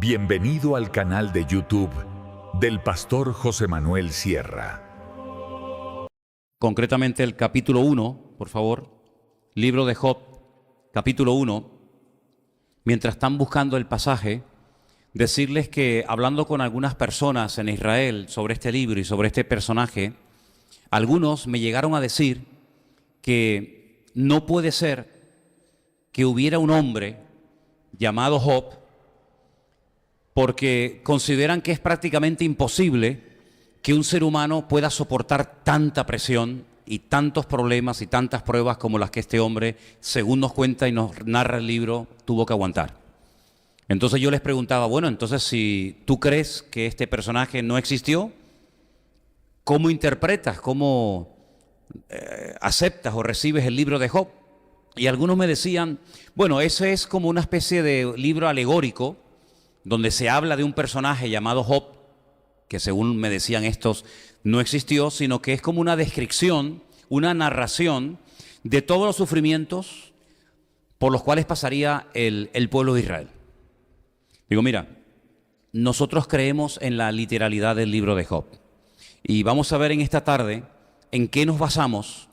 Bienvenido al canal de YouTube del pastor José Manuel Sierra. Concretamente el capítulo 1, por favor, libro de Job, capítulo 1. Mientras están buscando el pasaje, decirles que hablando con algunas personas en Israel sobre este libro y sobre este personaje, algunos me llegaron a decir que no puede ser que hubiera un hombre llamado Job, porque consideran que es prácticamente imposible que un ser humano pueda soportar tanta presión y tantos problemas y tantas pruebas como las que este hombre, según nos cuenta y nos narra el libro, tuvo que aguantar. Entonces yo les preguntaba, bueno, entonces si tú crees que este personaje no existió, ¿cómo interpretas, cómo aceptas o recibes el libro de Job? Y algunos me decían, bueno, ese es como una especie de libro alegórico donde se habla de un personaje llamado Job, que según me decían estos no existió, sino que es como una descripción, una narración de todos los sufrimientos por los cuales pasaría el pueblo de Israel. Digo, mira, nosotros creemos en la literalidad del libro de Job y vamos a ver en esta tarde en qué nos basamos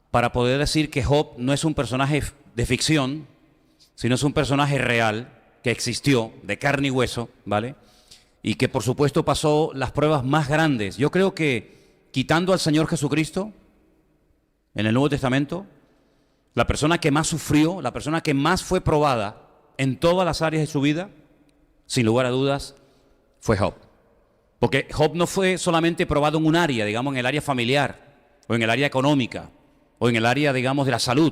para poder decir que Job no es un personaje de ficción, sino es un personaje real que existió, de carne y hueso, ¿vale? Y que por supuesto pasó las pruebas más grandes. Yo creo que quitando al Señor Jesucristo en el Nuevo Testamento, la persona que más sufrió, la persona que más fue probada en todas las áreas de su vida, sin lugar a dudas, fue Job. Porque Job no fue solamente probado en un área, digamos en el área familiar, o en el área económica, o en el área, digamos, de la salud,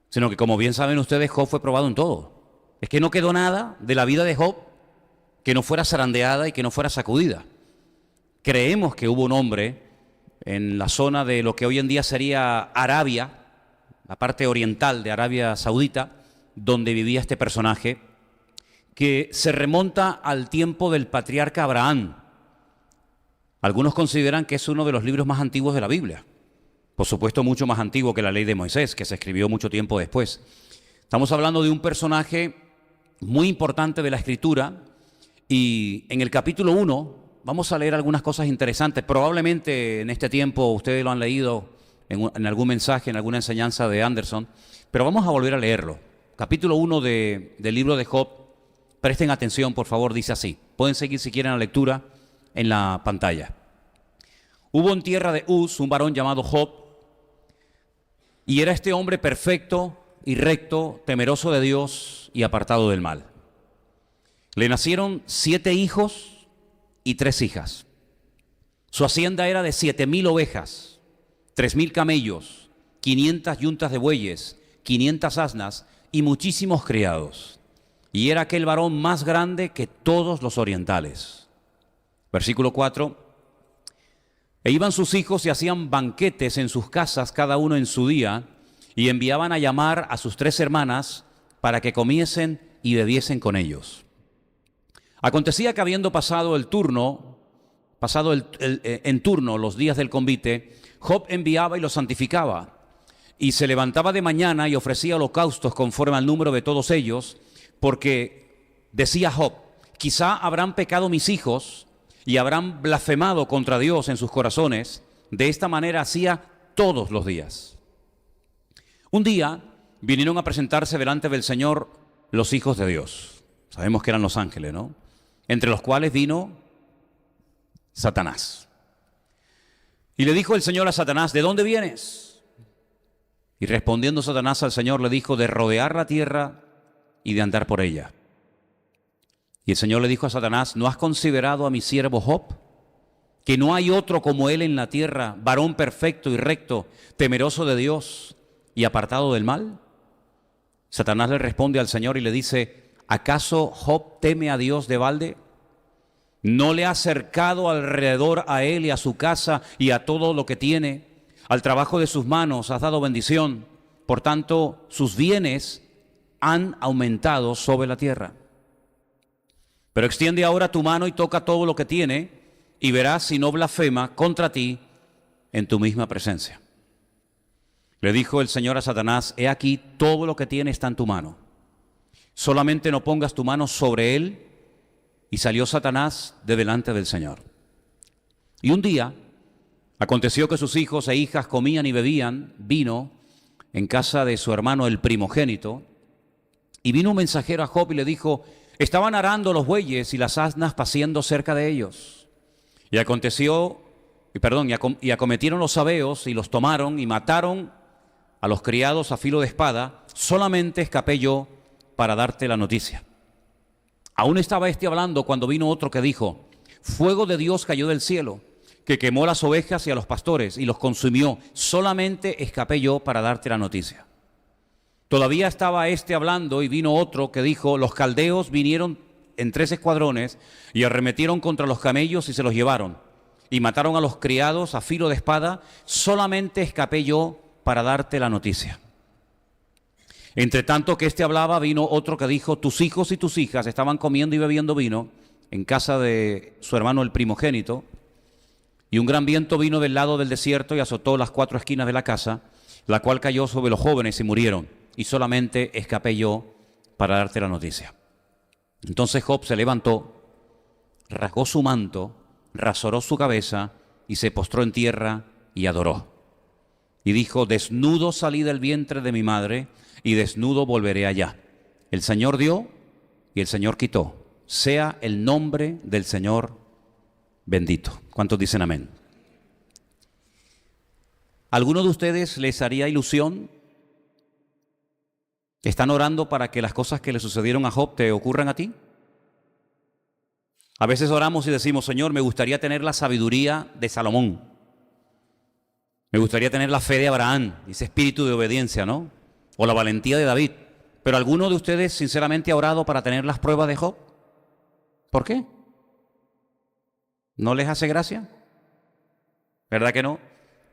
sino que como bien saben ustedes, Job fue probado en todo. Es que no quedó nada de la vida de Job que no fuera zarandeada y que no fuera sacudida. Creemos que hubo un hombre en la zona de lo que hoy en día sería Arabia, la parte oriental de Arabia Saudita, donde vivía este personaje, que se remonta al tiempo del patriarca Abraham. Algunos consideran que es uno de los libros más antiguos de la Biblia. Por supuesto, mucho más antiguo que la ley de Moisés, que se escribió mucho tiempo después. Estamos hablando de un personaje muy importante de la Escritura, y en el capítulo 1 vamos a leer algunas cosas interesantes. Probablemente en este tiempo ustedes lo han leído en algún mensaje, en alguna enseñanza de Anderson, pero vamos a volver a leerlo. Capítulo 1 del libro de Job, presten atención por favor, dice así. Pueden seguir si quieren la lectura en la pantalla. Hubo en tierra de Uz un varón llamado Job, y era este hombre perfecto y recto, temeroso de Dios y apartado del mal. Le nacieron 7 hijos y 3 hijas. Su hacienda era de 7,000 ovejas, 3,000 camellos, 500 yuntas de bueyes, 500 asnas y muchísimos criados. Y era aquel varón más grande que todos los orientales. Versículo 4. E iban sus hijos y hacían banquetes en sus casas, cada uno en su día, y enviaban a llamar a sus 3 hermanas para que comiesen y bebiesen con ellos. Acontecía que habiendo pasado en turno los días del convite, Job enviaba y los santificaba, y se levantaba de mañana y ofrecía holocaustos conforme al número de todos ellos, porque decía Job, quizá habrán pecado mis hijos y habrán blasfemado contra Dios en sus corazones. De esta manera hacía todos los días. Un día vinieron a presentarse delante del Señor los hijos de Dios. Sabemos que eran los ángeles, ¿no? Entre los cuales vino Satanás. Y le dijo el Señor a Satanás, ¿de dónde vienes? Y respondiendo Satanás al Señor le dijo, de rodear la tierra y de andar por ella. Y el Señor le dijo a Satanás, ¿no has considerado a mi siervo Job? Que no hay otro como él en la tierra, varón perfecto y recto, temeroso de Dios y apartado del mal. Satanás le responde al Señor y le dice, ¿acaso Job teme a Dios de balde? ¿No le ha cercado alrededor a él y a su casa y a todo lo que tiene? Al trabajo de sus manos has dado bendición, por tanto sus bienes han aumentado sobre la tierra. Pero extiende ahora tu mano y toca todo lo que tiene, y verás si no blasfema contra ti en tu misma presencia. Le dijo el Señor a Satanás, he aquí todo lo que tiene está en tu mano. Solamente no pongas tu mano sobre él y salió Satanás de delante del Señor. Y un día aconteció que sus hijos e hijas comían y bebían vino en casa de su hermano el primogénito, y vino un mensajero a Job y le dijo: estaban arando los bueyes y las asnas paciendo cerca de ellos. Y acometieron los sabeos y los tomaron y mataron a los criados a filo de espada. Solamente escapé yo para darte la noticia. Aún estaba hablando cuando vino otro que dijo: fuego de Dios cayó del cielo, que quemó las ovejas y a los pastores y los consumió. Solamente escapé yo para darte la noticia. Todavía estaba hablando y vino otro que dijo: los caldeos vinieron en 3 escuadrones y arremetieron contra los camellos y se los llevaron y mataron a los criados a filo de espada. Solamente escapé yo para darte la noticia. Entre tanto que hablaba, vino otro que dijo: tus hijos y tus hijas estaban comiendo y bebiendo vino en casa de su hermano el primogénito, y un gran viento vino del lado del desierto y azotó las 4 esquinas de la casa, la cual cayó sobre los jóvenes y murieron, y solamente escapé yo para darte la noticia. Entonces Job se levantó, rasgó su manto, rasuró su cabeza y se postró en tierra y adoró. Y dijo: desnudo salí del vientre de mi madre y desnudo volveré allá. El Señor dio y el Señor quitó. Sea el nombre del Señor bendito. ¿Cuántos dicen amén? ¿Alguno de ustedes les haría ilusión? ¿Están orando para que las cosas que le sucedieron a Job te ocurran a ti? A veces oramos y decimos: Señor, me gustaría tener la sabiduría de Salomón. Me gustaría tener la fe de Abraham, ese espíritu de obediencia, ¿no? O la valentía de David. Pero ¿alguno de ustedes sinceramente ha orado para tener las pruebas de Job? ¿Por qué? ¿No les hace gracia? ¿Verdad que no?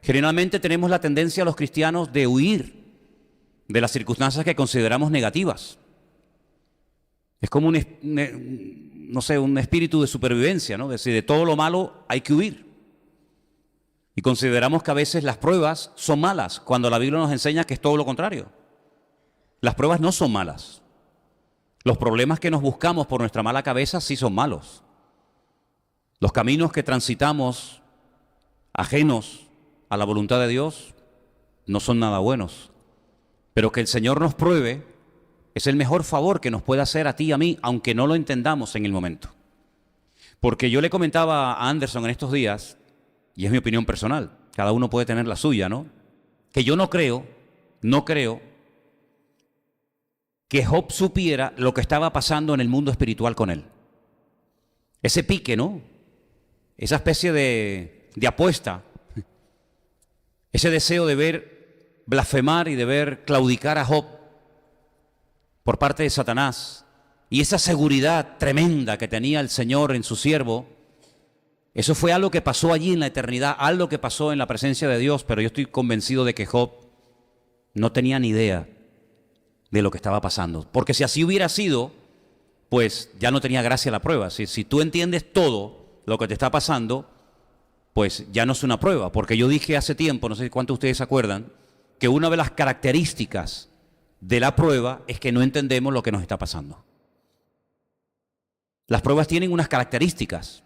Generalmente tenemos la tendencia los cristianos de huir de las circunstancias que consideramos negativas. Es como un espíritu de supervivencia, ¿no? Es decir, de todo lo malo hay que huir. Y consideramos que a veces las pruebas son malas, cuando la Biblia nos enseña que es todo lo contrario. Las pruebas no son malas. Los problemas que nos buscamos por nuestra mala cabeza sí son malos. Los caminos que transitamos ajenos a la voluntad de Dios no son nada buenos. Pero que el Señor nos pruebe es el mejor favor que nos puede hacer a ti y a mí, aunque no lo entendamos en el momento. Porque yo le comentaba a Anderson en estos días, y es mi opinión personal, cada uno puede tener la suya, ¿no? Que yo no creo que Job supiera lo que estaba pasando en el mundo espiritual con él. Ese pique, ¿no? Esa especie de apuesta, ese deseo de ver blasfemar y de ver claudicar a Job por parte de Satanás, y esa seguridad tremenda que tenía el Señor en su siervo, eso fue algo que pasó allí en la eternidad, algo que pasó en la presencia de Dios, pero yo estoy convencido de que Job no tenía ni idea de lo que estaba pasando. Porque si así hubiera sido, pues ya no tenía gracia la prueba. Si tú entiendes todo lo que te está pasando, pues ya no es una prueba. Porque yo dije hace tiempo, no sé cuántos de ustedes se acuerdan, que una de las características de la prueba es que no entendemos lo que nos está pasando. Las pruebas tienen unas características.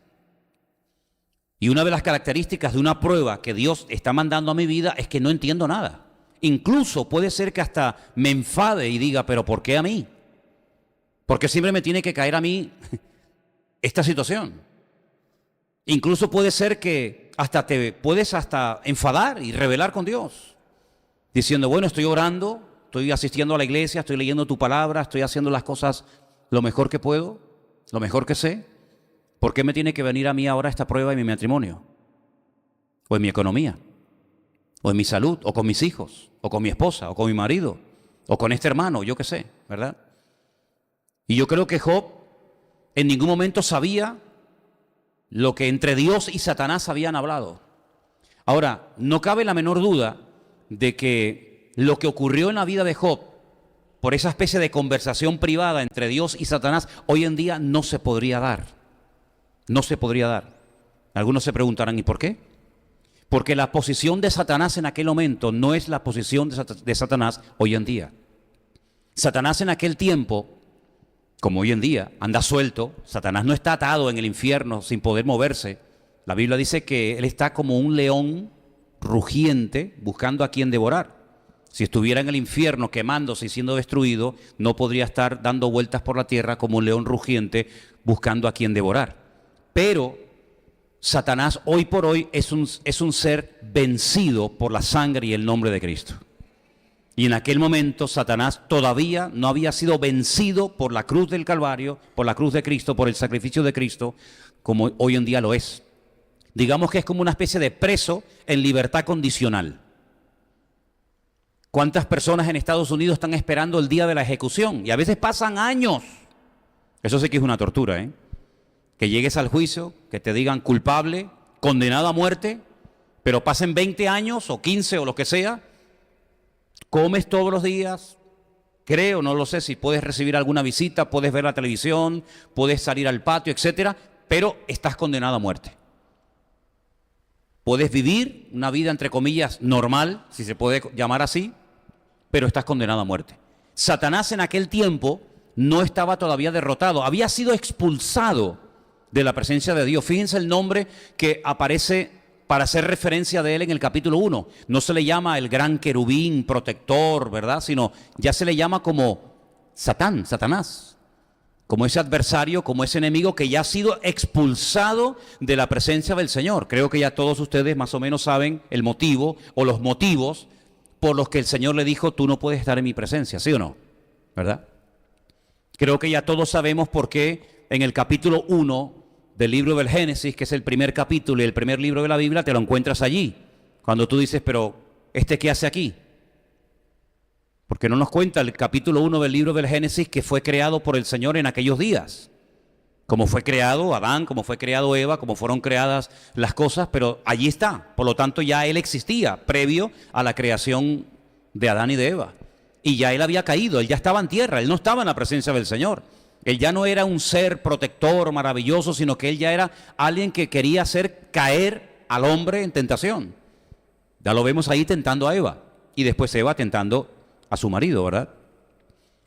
Y una de las características de una prueba que Dios está mandando a mi vida es que no entiendo nada. Incluso puede ser que hasta me enfade y diga: ¿pero por qué a mí? ¿Por qué siempre me tiene que caer a mí esta situación? Incluso puede ser que hasta te puedes enfadar y rebelar con Dios, diciendo: bueno, estoy orando, estoy asistiendo a la iglesia, estoy leyendo tu palabra, estoy haciendo las cosas lo mejor que puedo, lo mejor que sé. ¿Por qué me tiene que venir a mí ahora esta prueba en mi matrimonio? O en mi economía, o en mi salud, o con mis hijos, o con mi esposa, o con mi marido, o con este hermano, yo qué sé, ¿verdad? Y yo creo que Job en ningún momento sabía lo que entre Dios y Satanás habían hablado. Ahora, no cabe la menor duda de que lo que ocurrió en la vida de Job, por esa especie de conversación privada entre Dios y Satanás, hoy en día no se podría dar. No se podría dar. Algunos se preguntarán: ¿y por qué? Porque la posición de Satanás en aquel momento no es la posición de Satanás hoy en día. Satanás en aquel tiempo como hoy en día, anda suelto. Satanás no está atado en el infierno sin poder moverse. La Biblia dice que él está como un león rugiente buscando a quien devorar. Si estuviera en el infierno quemándose y siendo destruido, no podría estar dando vueltas por la tierra como un león rugiente buscando a quien devorar. Pero Satanás hoy por hoy es un ser vencido por la sangre y el nombre de Cristo. Y en aquel momento Satanás todavía no había sido vencido por la cruz del Calvario, por la cruz de Cristo, por el sacrificio de Cristo, como hoy en día lo es. Digamos que es como una especie de preso en libertad condicional. ¿Cuántas personas en Estados Unidos están esperando el día de la ejecución? Y a veces pasan años. Eso sí que es una tortura, ¿eh? Que llegues al juicio, que te digan culpable, condenado a muerte, pero pasen 20 años o 15 o lo que sea. Comes todos los días, creo, no lo sé si puedes recibir alguna visita, puedes ver la televisión, puedes salir al patio, etcétera, pero estás condenado a muerte. Puedes vivir una vida, entre comillas, normal, si se puede llamar así, pero estás condenado a muerte. Satanás en aquel tiempo no estaba todavía derrotado, había sido expulsado de la presencia de Dios. Fíjense el nombre que aparece para hacer referencia de él en el capítulo 1. No se le llama el gran querubín protector, ¿verdad? Sino ya se le llama como Satanás, como ese adversario, como ese enemigo que ya ha sido expulsado de la presencia del Señor. Creo que ya todos ustedes más o menos saben el motivo o los motivos por los que el Señor le dijo, tú no puedes estar en mi presencia, ¿sí o no? ¿Verdad? Creo que ya todos sabemos por qué en el capítulo 1 del libro del Génesis, que es el primer capítulo y el primer libro de la Biblia, te lo encuentras allí. Cuando tú dices, pero ¿este qué hace aquí? Porque no nos cuenta el capítulo 1 del libro del Génesis que fue creado por el Señor en aquellos días. Como fue creado Adán, como fue creado Eva, como fueron creadas las cosas, pero allí está. Por lo tanto, ya él existía previo a la creación de Adán y de Eva. Y ya él había caído, él ya estaba en tierra, él no estaba en la presencia del Señor. Él ya no era un ser protector maravilloso, sino que él ya era alguien que quería hacer caer al hombre en tentación. Ya lo vemos ahí tentando a Eva y después Eva tentando a su marido, ¿verdad?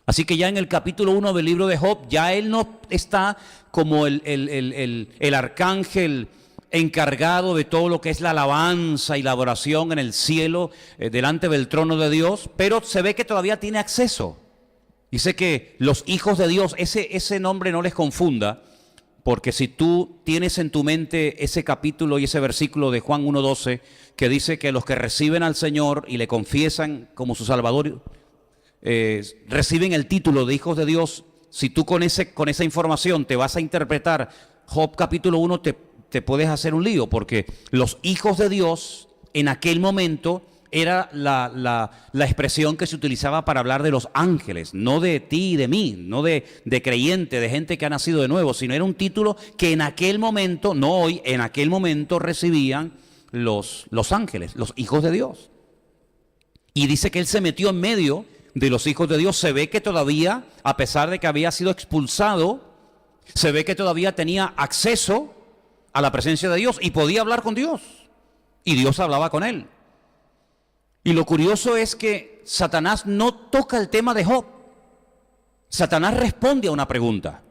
Así que ya en el capítulo 1 del libro de Job, ya él no está como el arcángel encargado de todo lo que es la alabanza y la adoración en el cielo, delante del trono de Dios, pero se ve que todavía tiene acceso. Dice que los hijos de Dios, ese nombre no les confunda, porque si tú tienes en tu mente ese capítulo y ese versículo de Juan 1:12, que dice que los que reciben al Señor y le confiesan como su Salvador, reciben el título de hijos de Dios. Si tú con esa información te vas a interpretar Job capítulo 1, te puedes hacer un lío, porque los hijos de Dios en aquel momento era la expresión que se utilizaba para hablar de los ángeles, no de ti y de mí, no de creyente, de gente que ha nacido de nuevo, sino era un título que en aquel momento, no hoy, en aquel momento recibían los ángeles, los hijos de Dios. Y dice que él se metió en medio de los hijos de Dios. Se ve que todavía, a pesar de que había sido expulsado, se ve que todavía tenía acceso a la presencia de Dios y podía hablar con Dios. Y Dios hablaba con él. Y lo curioso es que Satanás no toca el tema de Job. Satanás responde a una pregunta.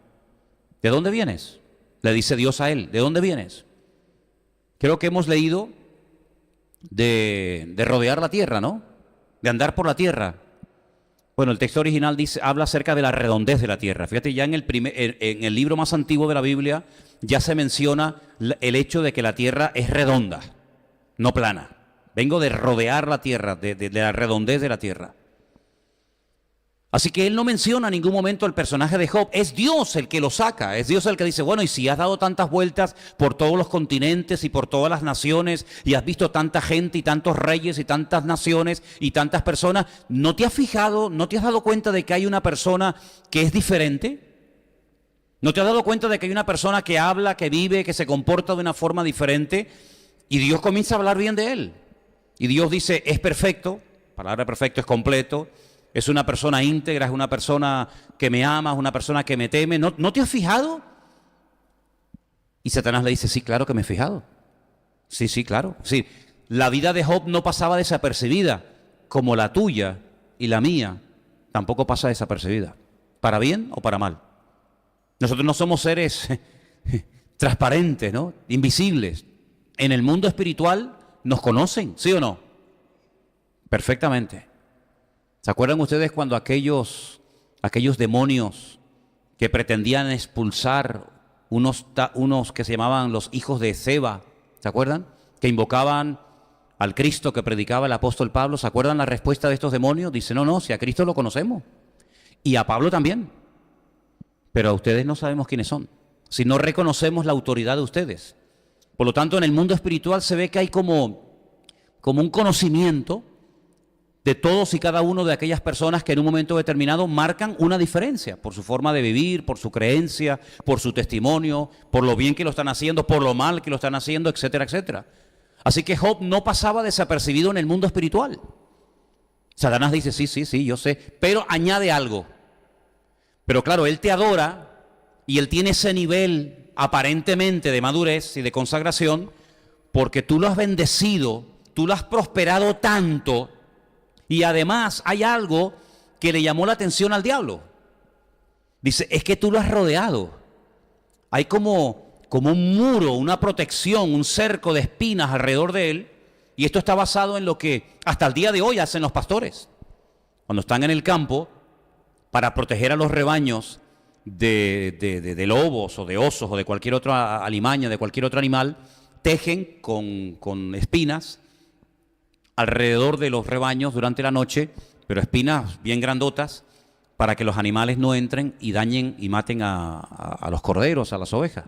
¿De dónde vienes? Le dice Dios a él. ¿De dónde vienes? Creo que hemos leído de rodear la tierra, ¿no? De andar por la tierra. Bueno, el texto original habla acerca de la redondez de la tierra. Fíjate, ya en el libro más antiguo de la Biblia ya se menciona el hecho de que la tierra es redonda, no plana. Vengo de rodear la tierra, de la redondez de la tierra. Así que él no menciona en ningún momento el personaje de Job. Es Dios el que lo saca. Es Dios el que dice, bueno, y si has dado tantas vueltas por todos los continentes y por todas las naciones y has visto tanta gente y tantos reyes y tantas naciones y tantas personas, ¿no te has fijado, no te has dado cuenta de que hay una persona que es diferente? ¿No te has dado cuenta de que hay una persona que habla, que vive, que se comporta de una forma diferente? Y Dios comienza a hablar bien de él. Y Dios dice, es perfecto, la palabra perfecto es completo, es una persona íntegra, es una persona que me ama, es una persona que me teme. ¿No te has fijado? Y Satanás le dice, sí, claro que me he fijado. Sí, claro. Sí, la vida de Job no pasaba desapercibida, como la tuya y la mía tampoco pasa desapercibida. ¿Para bien o para mal? Nosotros no somos seres transparentes, ¿no? Invisibles. En el mundo espiritual nos conocen, ¿sí o no? Perfectamente. ¿Se acuerdan ustedes cuando aquellos demonios que pretendían expulsar unos que se llamaban los hijos de Seba, ¿se acuerdan? Que invocaban al Cristo que predicaba el apóstol Pablo. ¿Se acuerdan la respuesta de estos demonios? Dice, no, si a Cristo lo conocemos. Y a Pablo también. Pero a ustedes no sabemos quiénes son. Si no reconocemos la autoridad de ustedes. Por lo tanto, en el mundo espiritual se ve que hay como un conocimiento de todos y cada uno de aquellas personas que en un momento determinado marcan una diferencia por su forma de vivir, por su creencia, por su testimonio, por lo bien que lo están haciendo, por lo mal que lo están haciendo, etcétera, etcétera. Así que Job no pasaba desapercibido en el mundo espiritual. Satanás dice, sí, yo sé, pero añade algo. Pero claro, él te adora y él tiene ese nivel aparentemente de madurez y de consagración porque tú lo has bendecido, tú lo has prosperado tanto. Y además hay algo que le llamó la atención al diablo. Dice, es que tú lo has rodeado. Hay como un muro, una protección, un cerco de espinas alrededor de él. Y esto está basado en lo que hasta el día de hoy hacen los pastores. Cuando están en el campo, para proteger a los rebaños de lobos o de osos o de cualquier otra alimaña, de cualquier otro animal, tejen con espinas alrededor de los rebaños durante la noche, pero espinas bien grandotas para que los animales no entren y dañen y maten a los corderos, a las ovejas.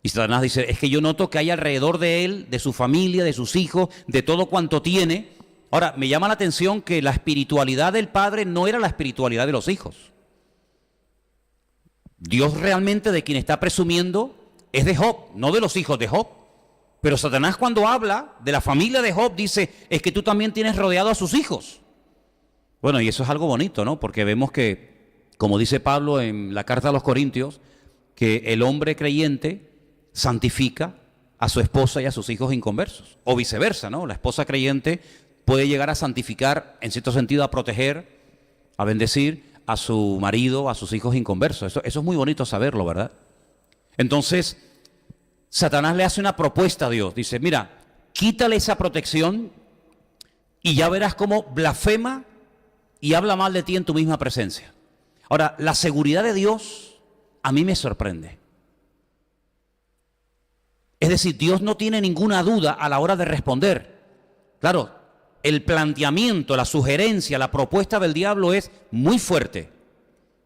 Y Satanás dice, es que yo noto que hay alrededor de él, de su familia, de sus hijos, de todo cuanto tiene. Ahora, me llama la atención que la espiritualidad del padre no era la espiritualidad de los hijos. Dios realmente de quien está presumiendo es de Job, no de los hijos de Job. Pero Satanás cuando habla de la familia de Job dice, es que tú también tienes rodeado a sus hijos. Bueno, y eso es algo bonito, ¿no? Porque vemos que, como dice Pablo en la carta a los Corintios, que el hombre creyente santifica a su esposa y a sus hijos inconversos. O viceversa, ¿no? La esposa creyente puede llegar a santificar, en cierto sentido, a proteger, a bendecir a su marido, a sus hijos inconversos. Eso es muy bonito saberlo, ¿verdad? Entonces, Satanás le hace una propuesta a Dios. Dice, mira, quítale esa protección y ya verás cómo blasfema y habla mal de ti en tu misma presencia. Ahora, la seguridad de Dios a mí me sorprende. Es decir, Dios no tiene ninguna duda a la hora de responder. Claro, el planteamiento, la sugerencia, la propuesta del diablo es muy fuerte,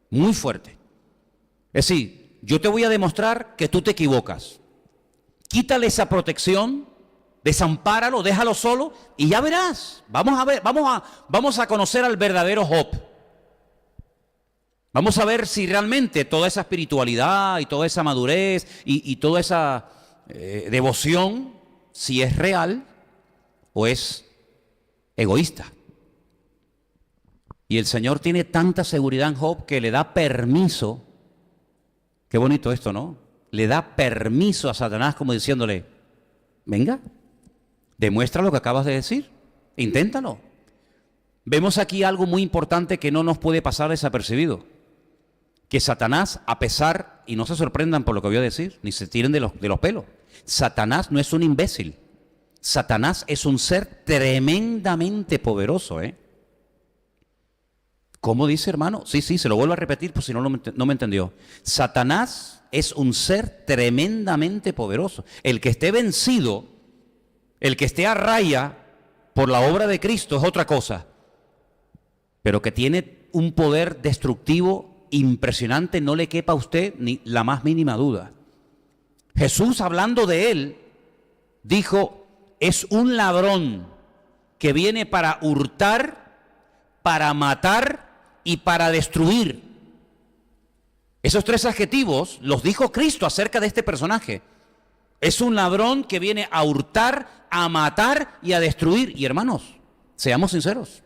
muy fuerte. Es decir, yo te voy a demostrar que tú te equivocas. Quítale esa protección, desampáralo, déjalo solo y ya verás. Vamos a conocer al verdadero Job. Vamos a ver si realmente toda esa espiritualidad y toda esa madurez y toda esa devoción, si es real o es egoísta. Y el Señor tiene tanta seguridad en Job que le da permiso. Qué bonito esto, ¿no? Le da permiso a Satanás como diciéndole, venga, demuestra lo que acabas de decir, inténtalo. Vemos aquí algo muy importante que no nos puede pasar desapercibido. Que Satanás, a pesar, y no se sorprendan por lo que voy a decir, ni se tiren de los pelos, Satanás no es un imbécil. Satanás es un ser tremendamente poderoso, ¿eh? ¿Cómo dice, hermano? Sí, se lo vuelvo a repetir por si no me entendió. Satanás es un ser tremendamente poderoso. El que esté vencido, el que esté a raya por la obra de Cristo es otra cosa. Pero que tiene un poder destructivo impresionante, no le quepa a usted ni la más mínima duda. Jesús, hablando de él, dijo, es un ladrón que viene para hurtar, para matar y para destruir. Esos tres adjetivos los dijo Cristo acerca de este personaje. Es un ladrón que viene a hurtar, a matar y a destruir. Y hermanos, seamos sinceros.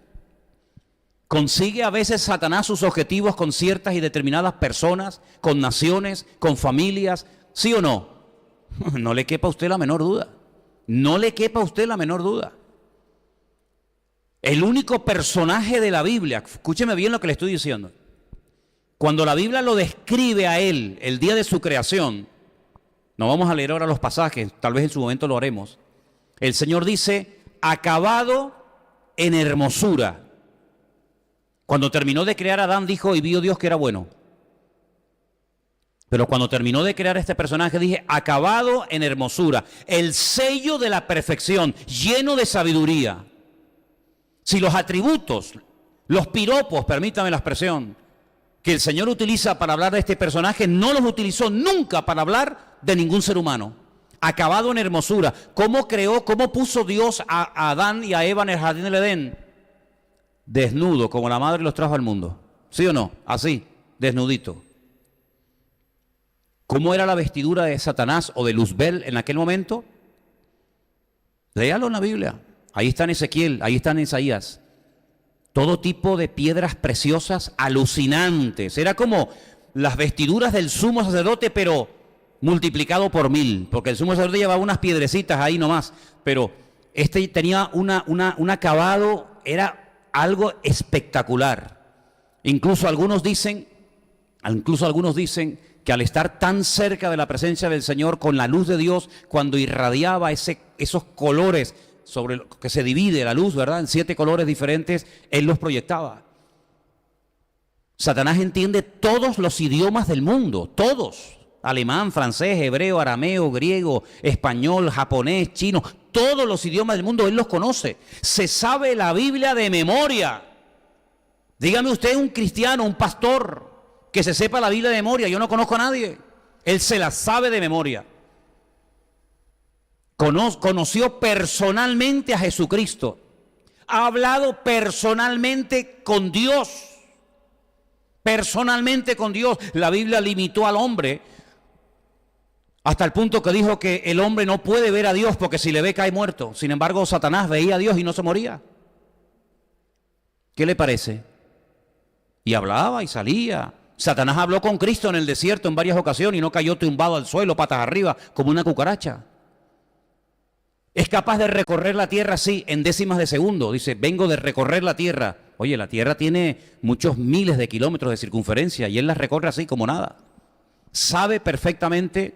¿Consigue a veces Satanás sus objetivos con ciertas y determinadas personas, con naciones, con familias? ¿Sí o no? No le quepa a usted la menor duda. No le quepa a usted la menor duda. El único personaje de la Biblia, escúcheme bien lo que le estoy diciendo, Cuando la Biblia lo describe a él, el día de su creación, no vamos a leer ahora los pasajes, tal vez en su momento lo haremos. El Señor dice, acabado en hermosura. Cuando terminó de crear a Adán, dijo, y vio Dios que era bueno. Pero cuando terminó de crear este personaje, dije, acabado en hermosura. El sello de la perfección, lleno de sabiduría. Si los atributos, los piropos, permítame la expresión, que el Señor utiliza para hablar de este personaje, no los utilizó nunca para hablar de ningún ser humano. Acabado en hermosura. ¿Cómo creó, cómo puso Dios a Adán y a Eva en el jardín del Edén? Desnudo, como la madre los trajo al mundo. ¿Sí o no? Así, desnudito. ¿Cómo era la vestidura de Satanás o de Luzbel en aquel momento? Léalo en la Biblia. Ahí está en Ezequiel, ahí está en Isaías. Todo tipo de piedras preciosas alucinantes. Era como las vestiduras del sumo sacerdote, pero multiplicado por 1000. Porque el sumo sacerdote llevaba unas piedrecitas ahí nomás. Pero este tenía un acabado, era algo espectacular. Incluso algunos dicen que al estar tan cerca de la presencia del Señor con la luz de Dios, cuando irradiaba esos colores sobre lo que se divide la luz, ¿verdad? En 7 colores diferentes, Él los proyectaba. Satanás entiende todos los idiomas del mundo, todos. Alemán, francés, hebreo, arameo, griego, español, japonés, chino, todos los idiomas del mundo Él los conoce. Se sabe la Biblia de memoria. Dígame usted un cristiano, un pastor, que se sepa la Biblia de memoria. Yo no conozco a nadie. Él se la sabe de memoria. Conoció personalmente a Jesucristo. Ha hablado personalmente con Dios. Personalmente con Dios. La Biblia limitó al hombre hasta el punto que dijo que el hombre no puede ver a Dios porque si le ve cae muerto. Sin embargo, Satanás veía a Dios y no se moría. ¿Qué le parece? Y hablaba y salía. Satanás habló con Cristo en el desierto en varias ocasiones y no cayó tumbado al suelo, patas arriba, como una cucaracha. Es capaz de recorrer la tierra así, en décimas de segundo. Dice, vengo de recorrer la tierra. Oye, la tierra tiene muchos miles de kilómetros de circunferencia y él la recorre así como nada. Sabe perfectamente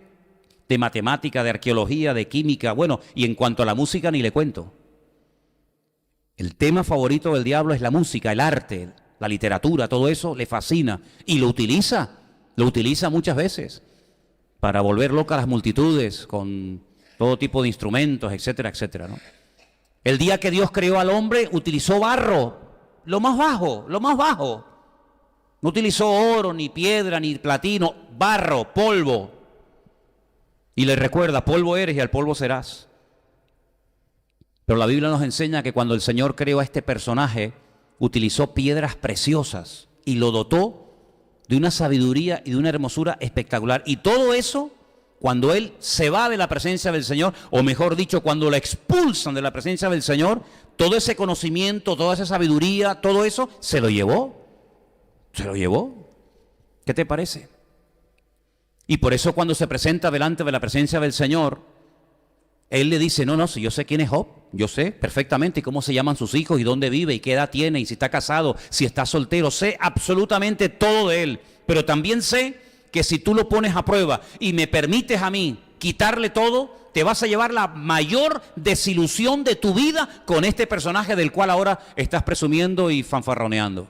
de matemática, de arqueología, de química. Bueno, y en cuanto a la música ni le cuento. El tema favorito del diablo es la música, el arte, la literatura, todo eso le fascina y lo utiliza muchas veces para volver locas a las multitudes con todo tipo de instrumentos, etcétera, etcétera, ¿no? El día que Dios creó al hombre utilizó barro, lo más bajo. No utilizó oro, ni piedra, ni platino, barro, polvo. Y le recuerda, polvo eres y al polvo serás. Pero la Biblia nos enseña que cuando el Señor creó a este personaje, utilizó piedras preciosas y lo dotó de una sabiduría y de una hermosura espectacular. Y todo eso, cuando Él se va de la presencia del Señor, o mejor dicho, cuando lo expulsan de la presencia del Señor, todo ese conocimiento, toda esa sabiduría, todo eso, se lo llevó. Se lo llevó. ¿Qué te parece? Y por eso cuando se presenta delante de la presencia del Señor, Él le dice, no, si yo sé quién es Job, yo sé perfectamente cómo se llaman sus hijos y dónde vive y qué edad tiene y si está casado, si está soltero, sé absolutamente todo de él, pero también sé que si tú lo pones a prueba y me permites a mí quitarle todo, te vas a llevar la mayor desilusión de tu vida con este personaje del cual ahora estás presumiendo y fanfarroneando.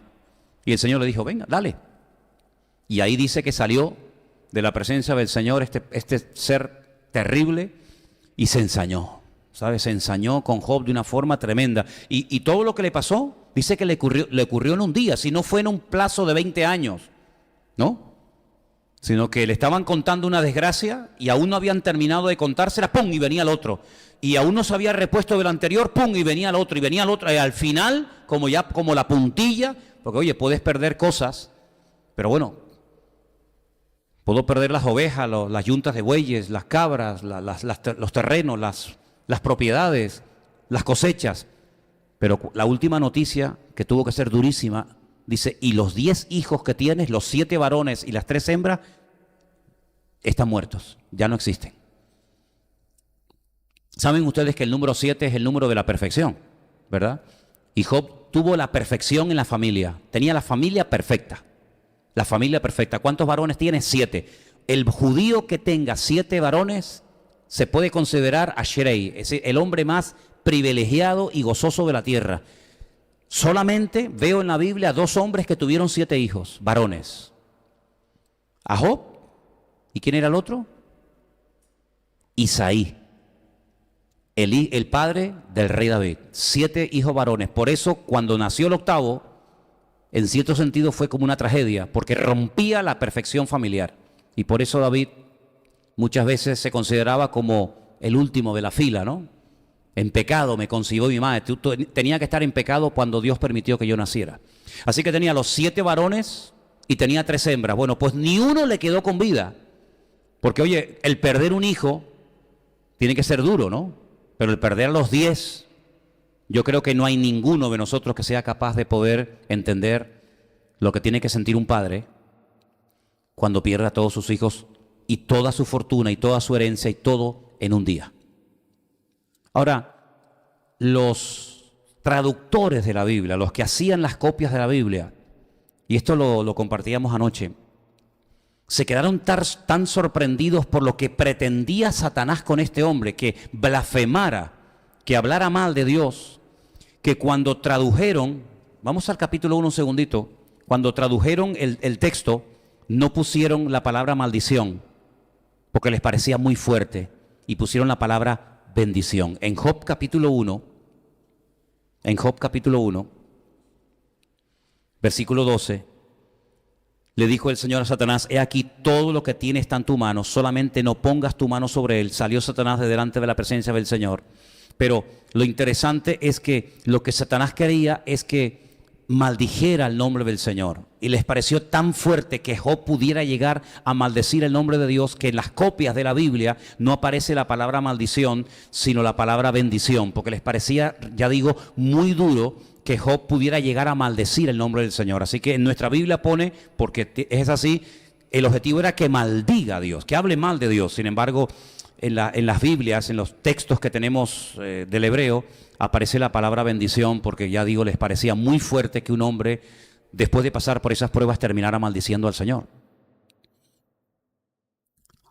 Y el Señor le dijo, venga, dale. Y ahí dice que salió de la presencia del Señor este ser terrible y se ensañó. ¿Sabes? Se ensañó con Job de una forma tremenda. Y todo lo que le pasó, dice que le ocurrió en un día, si no fue en un plazo de 20 años, ¿no? Sino que le estaban contando una desgracia y aún no habían terminado de contársela, ¡pum! Y venía el otro. Y aún no se había repuesto del anterior, ¡pum! Y venía el otro, y venía el otro. Y al final, como la puntilla, porque oye, puedes perder cosas, pero bueno, puedo perder las ovejas, las yuntas de bueyes, las cabras, los terrenos, las propiedades, las cosechas. Pero la última noticia, que tuvo que ser durísima, dice, y los 10 hijos que tienes, los 7 varones y las 3 hembras, están muertos, ya no existen. Saben ustedes que el número 7 es el número de la perfección, ¿verdad? Y Job tuvo la perfección en la familia, tenía la familia perfecta. La familia perfecta. ¿Cuántos varones tiene? 7. El judío que tenga 7 varones se puede considerar Ashrei, es decir, el hombre más privilegiado y gozoso de la tierra. Solamente veo en la Biblia 2 hombres que tuvieron 7 hijos, varones. A Job. ¿Y quién era el otro? Isaí, el padre del rey David. 7 hijos varones. Por eso, cuando nació el octavo, en cierto sentido fue como una tragedia, porque rompía la perfección familiar. Y por eso David muchas veces se consideraba como el último de la fila, ¿no? En pecado me concibió mi madre. Tenía que estar en pecado cuando Dios permitió que yo naciera. Así que tenía los 7 varones y tenía 3 hembras. Bueno, pues ni uno le quedó con vida. Porque, oye, el perder un hijo tiene que ser duro, ¿no? Pero el perder a los 10, yo creo que no hay ninguno de nosotros que sea capaz de poder entender lo que tiene que sentir un padre cuando pierde a todos sus hijos y toda su fortuna y toda su herencia y todo en un día. Ahora, los traductores de la Biblia, los que hacían las copias de la Biblia, y esto lo compartíamos anoche, se quedaron tan sorprendidos por lo que pretendía Satanás con este hombre, que blasfemara, que hablara mal de Dios, que cuando tradujeron, vamos al capítulo 1 un segundito, cuando tradujeron el texto, no pusieron la palabra maldición, porque les parecía muy fuerte, y pusieron la palabra bendición. En Job capítulo 1, versículo 12, le dijo el Señor a Satanás: he aquí todo lo que tiene está en tu mano, solamente no pongas tu mano sobre él. Salió Satanás de delante de la presencia del Señor. Pero lo interesante es que lo que Satanás quería es que maldijera el nombre del Señor. Y les pareció tan fuerte que Job pudiera llegar a maldecir el nombre de Dios, que en las copias de la Biblia no aparece la palabra maldición, sino la palabra bendición, porque les parecía, ya digo, muy duro que Job pudiera llegar a maldecir el nombre del Señor. Así que en nuestra Biblia pone, porque es así, el objetivo era que maldiga a Dios, que hable mal de Dios. Sin embargo, en las Biblias, en los textos que tenemos del hebreo, aparece la palabra bendición, porque ya digo, les parecía muy fuerte que un hombre, después de pasar por esas pruebas, terminara maldiciendo al Señor.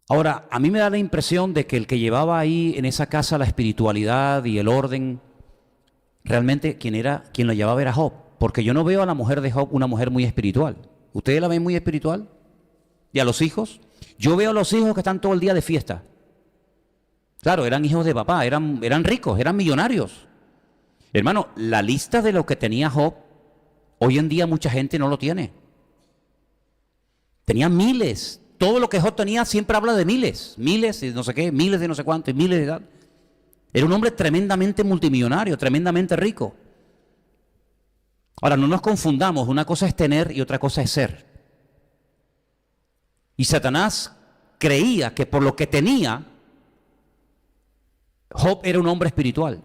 Ahora, a mí me da la impresión de que el que llevaba ahí en esa casa la espiritualidad y el orden, realmente quien lo llevaba era Job, porque yo no veo a la mujer de Job una mujer muy espiritual. ¿Ustedes la ven muy espiritual? ¿Y a los hijos? Yo veo a los hijos que están todo el día de fiesta. Claro, eran hijos de papá, eran ricos, eran millonarios. Hermano, la lista de lo que tenía Job, hoy en día mucha gente no lo tiene. Tenía miles. Todo lo que Job tenía siempre habla de miles. Miles de no sé qué, miles de no sé cuánto, miles de tal. Era un hombre tremendamente multimillonario, tremendamente rico. Ahora, no nos confundamos, una cosa es tener y otra cosa es ser. Y Satanás creía que por lo que tenía, Job era un hombre espiritual.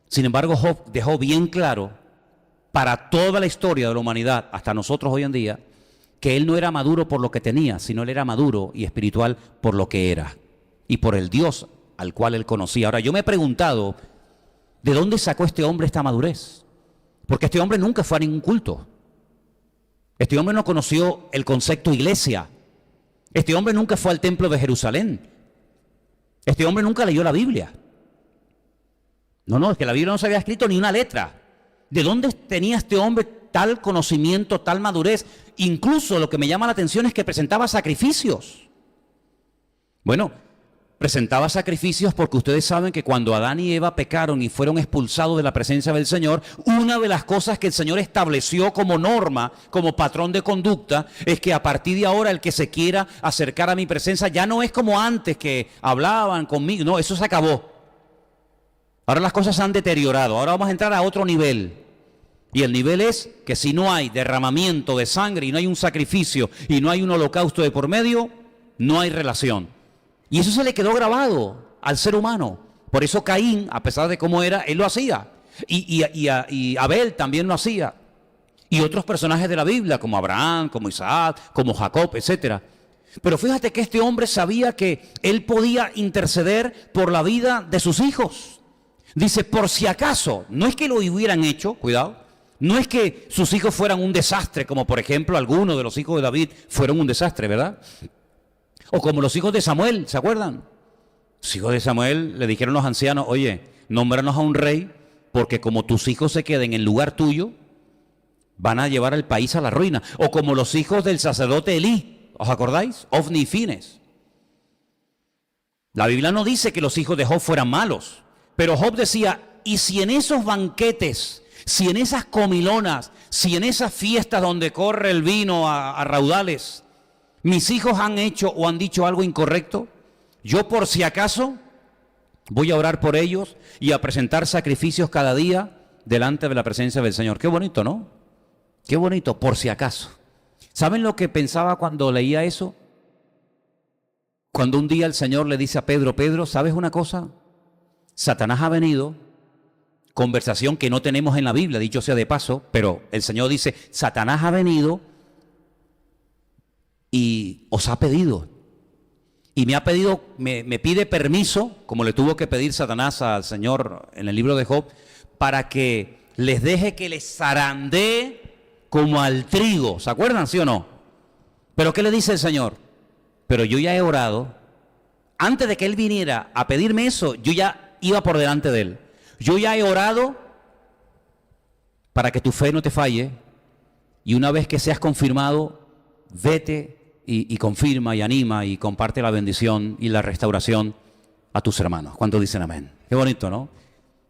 Sin embargo, Job dejó bien claro para toda la historia de la humanidad, hasta nosotros hoy en día, que él no era maduro por lo que tenía, sino él era maduro y espiritual por lo que era y por el Dios al cual él conocía. Ahora, yo me he preguntado, ¿de dónde sacó este hombre esta madurez? Porque este hombre nunca fue a ningún culto. Este hombre no conoció el concepto iglesia. Este hombre nunca fue al templo de Jerusalén. Este hombre nunca leyó la Biblia. No, es que la Biblia no se había escrito ni una letra. ¿De dónde tenía este hombre tal conocimiento, tal madurez? Incluso lo que me llama la atención es que presentaba sacrificios. Bueno, presentaba sacrificios porque ustedes saben que cuando Adán y Eva pecaron y fueron expulsados de la presencia del Señor, una de las cosas que el Señor estableció como norma, como patrón de conducta, es que a partir de ahora el que se quiera acercar a mi presencia ya no es como antes que hablaban conmigo. No, eso se acabó. Ahora las cosas se han deteriorado. Ahora vamos a entrar a otro nivel. Y el nivel es que si no hay derramamiento de sangre y no hay un sacrificio y no hay un holocausto de por medio, no hay relación. Y eso se le quedó grabado al ser humano. Por eso Caín, a pesar de cómo era, él lo hacía. Y Abel también lo hacía. Y otros personajes de la Biblia, como Abraham, como Isaac, como Jacob, etc. Pero fíjate que este hombre sabía que él podía interceder por la vida de sus hijos. Dice, por si acaso, no es que lo hubieran hecho, cuidado, No es que sus hijos fueran un desastre, como por ejemplo algunos de los hijos de David fueron un desastre, ¿verdad? O como los hijos de Samuel, ¿se acuerdan? Los hijos de Samuel le dijeron a los ancianos, oye, nómbranos a un rey, porque como tus hijos se queden en lugar tuyo, van a llevar al país a la ruina. O como los hijos del sacerdote Elí, ¿os acordáis? Ofni y Fines. La Biblia no dice que los hijos de Job fueran malos, pero Job decía, y si en esos banquetes, si en esas comilonas, si en esas fiestas donde corre el vino a raudales, mis hijos han hecho o han dicho algo incorrecto, yo por si acaso voy a orar por ellos y a presentar sacrificios cada día delante de la presencia del Señor. Qué bonito, ¿no? Qué bonito, por si acaso. ¿Saben lo que pensaba cuando leía eso? Cuando un día el Señor le dice a Pedro, Pedro, ¿sabes una cosa? Satanás ha venido, conversación que no tenemos en la Biblia, dicho sea de paso, pero el Señor dice, Satanás ha venido y os ha pedido. Y me ha pedido, me pide permiso, como le tuvo que pedir Satanás al Señor en el libro de Job, para que les deje que les zarandee como al trigo. ¿Se acuerdan, sí o no? Pero ¿qué le dice el Señor? Pero yo ya he orado. Antes de que Él viniera a pedirme eso, yo ya iba por delante de Él. Yo ya he orado para que tu fe no te falle. Y una vez que seas confirmado, vete y confirma y anima y comparte la bendición y la restauración a tus hermanos. ¿Cuántos dicen amén? Qué bonito, ¿no?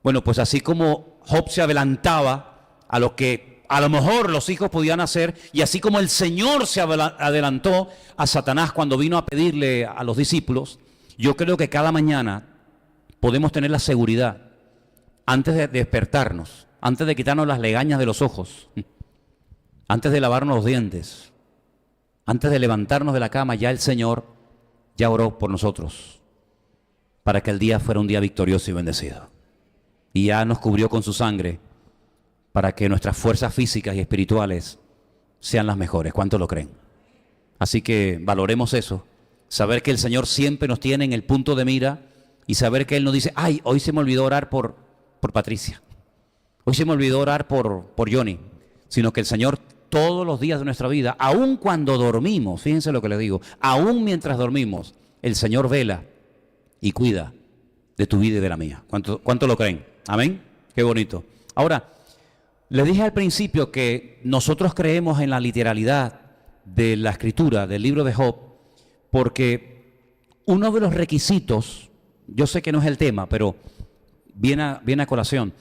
Bueno, pues así como Job se adelantaba a lo que a lo mejor los hijos podían hacer, y así como el Señor se adelantó a Satanás cuando vino a pedirle a los discípulos, yo creo que cada mañana podemos tener la seguridad, antes de despertarnos, antes de quitarnos las legañas de los ojos, antes de lavarnos los dientes, antes de levantarnos de la cama, ya el Señor ya oró por nosotros para que el día fuera un día victorioso y bendecido. Y ya nos cubrió con su sangre para que nuestras fuerzas físicas y espirituales sean las mejores. ¿Cuántos lo creen? Así que valoremos eso, saber que el Señor siempre nos tiene en el punto de mira y saber que Él nos dice, ay, hoy se me olvidó orar por Patricia, hoy se me olvidó orar por Johnny, sino que el Señor todos los días de nuestra vida, aun cuando dormimos, fíjense lo que les digo, aun mientras dormimos, el Señor vela y cuida de tu vida y de la mía. ¿Cuánto lo creen? Amén. Qué bonito. Ahora, les dije al principio que nosotros creemos en la literalidad de la escritura, del libro de Job, porque uno de los requisitos, yo sé que no es el tema, pero viene a colación,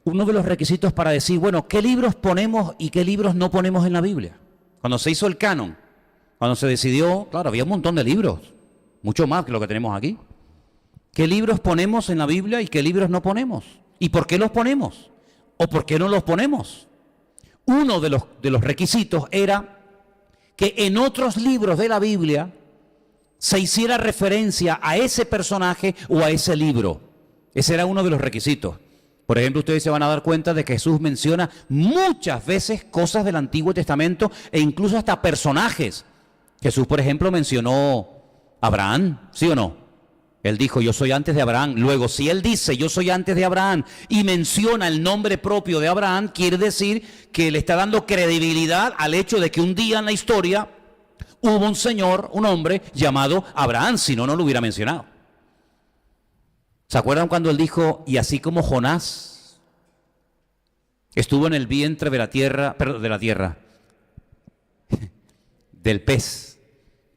uno de los requisitos para decir, bueno, ¿qué libros ponemos y qué libros no ponemos en la Biblia? Cuando se hizo el canon, cuando se decidió, claro, había un montón de libros, mucho más que lo que tenemos aquí. ¿Qué libros ponemos en la Biblia y qué libros no ponemos? ¿Y por qué los ponemos? ¿O por qué no los ponemos? Uno de los requisitos era que en otros libros de la Biblia se hiciera referencia a ese personaje o a ese libro. Ese era uno de los requisitos. Por ejemplo, ustedes se van a dar cuenta de que Jesús menciona muchas veces cosas del Antiguo Testamento e incluso hasta personajes. Jesús, por ejemplo, mencionó a Abraham, ¿sí o no? Él dijo, yo soy antes de Abraham. Luego, si Él dice, yo soy antes de Abraham, y menciona el nombre propio de Abraham, quiere decir que le está dando credibilidad al hecho de que un día en la historia hubo un señor, un hombre llamado Abraham, si no, no lo hubiera mencionado. ¿Se acuerdan cuando Él dijo, y así como Jonás estuvo en el vientre de la tierra, del pez,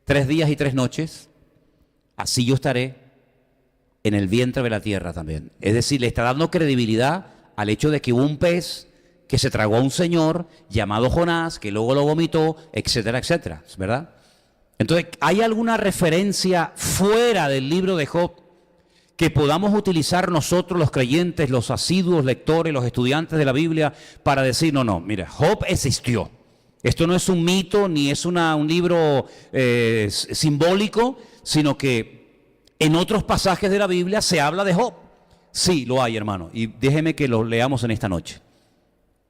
3 días y 3 noches, así yo estaré en el vientre de la tierra también? Es decir, le está dando credibilidad al hecho de que hubo un pez que se tragó a un señor llamado Jonás, que luego lo vomitó, etcétera, etcétera, ¿verdad? Entonces, ¿hay alguna referencia fuera del libro de Job que podamos utilizar nosotros los creyentes, los asiduos lectores, los estudiantes de la Biblia para decir, no, mira, Job existió? Esto no es un mito ni es un libro simbólico, sino que en otros pasajes de la Biblia se habla de Job. Sí, lo hay, hermano, y déjeme que lo leamos en esta noche.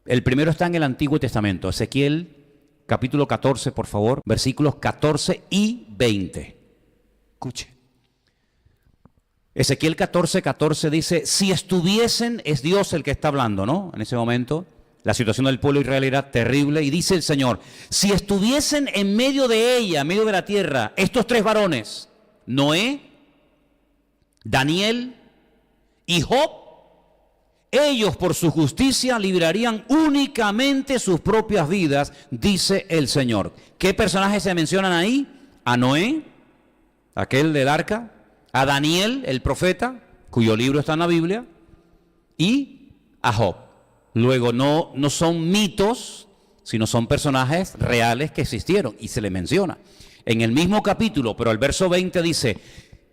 El primero está en el Antiguo Testamento, Ezequiel capítulo 14, por favor, versículos 14 y 20. Escuche. Ezequiel 14, 14 dice, si estuviesen, es Dios el que está hablando, ¿no? En ese momento, La situación del pueblo de Israel era terrible y dice el Señor, si estuviesen en medio de ella, en medio de la tierra, estos tres varones, Noé, Daniel y Job, ellos por su justicia librarían únicamente sus propias vidas, dice el Señor. ¿Qué personajes se mencionan ahí? A Noé, aquel del arca, a Daniel, el profeta, cuyo libro está en la Biblia, y a Job. Luego no son mitos, sino son personajes reales que existieron y se les menciona. En el mismo capítulo, pero el verso 20 dice,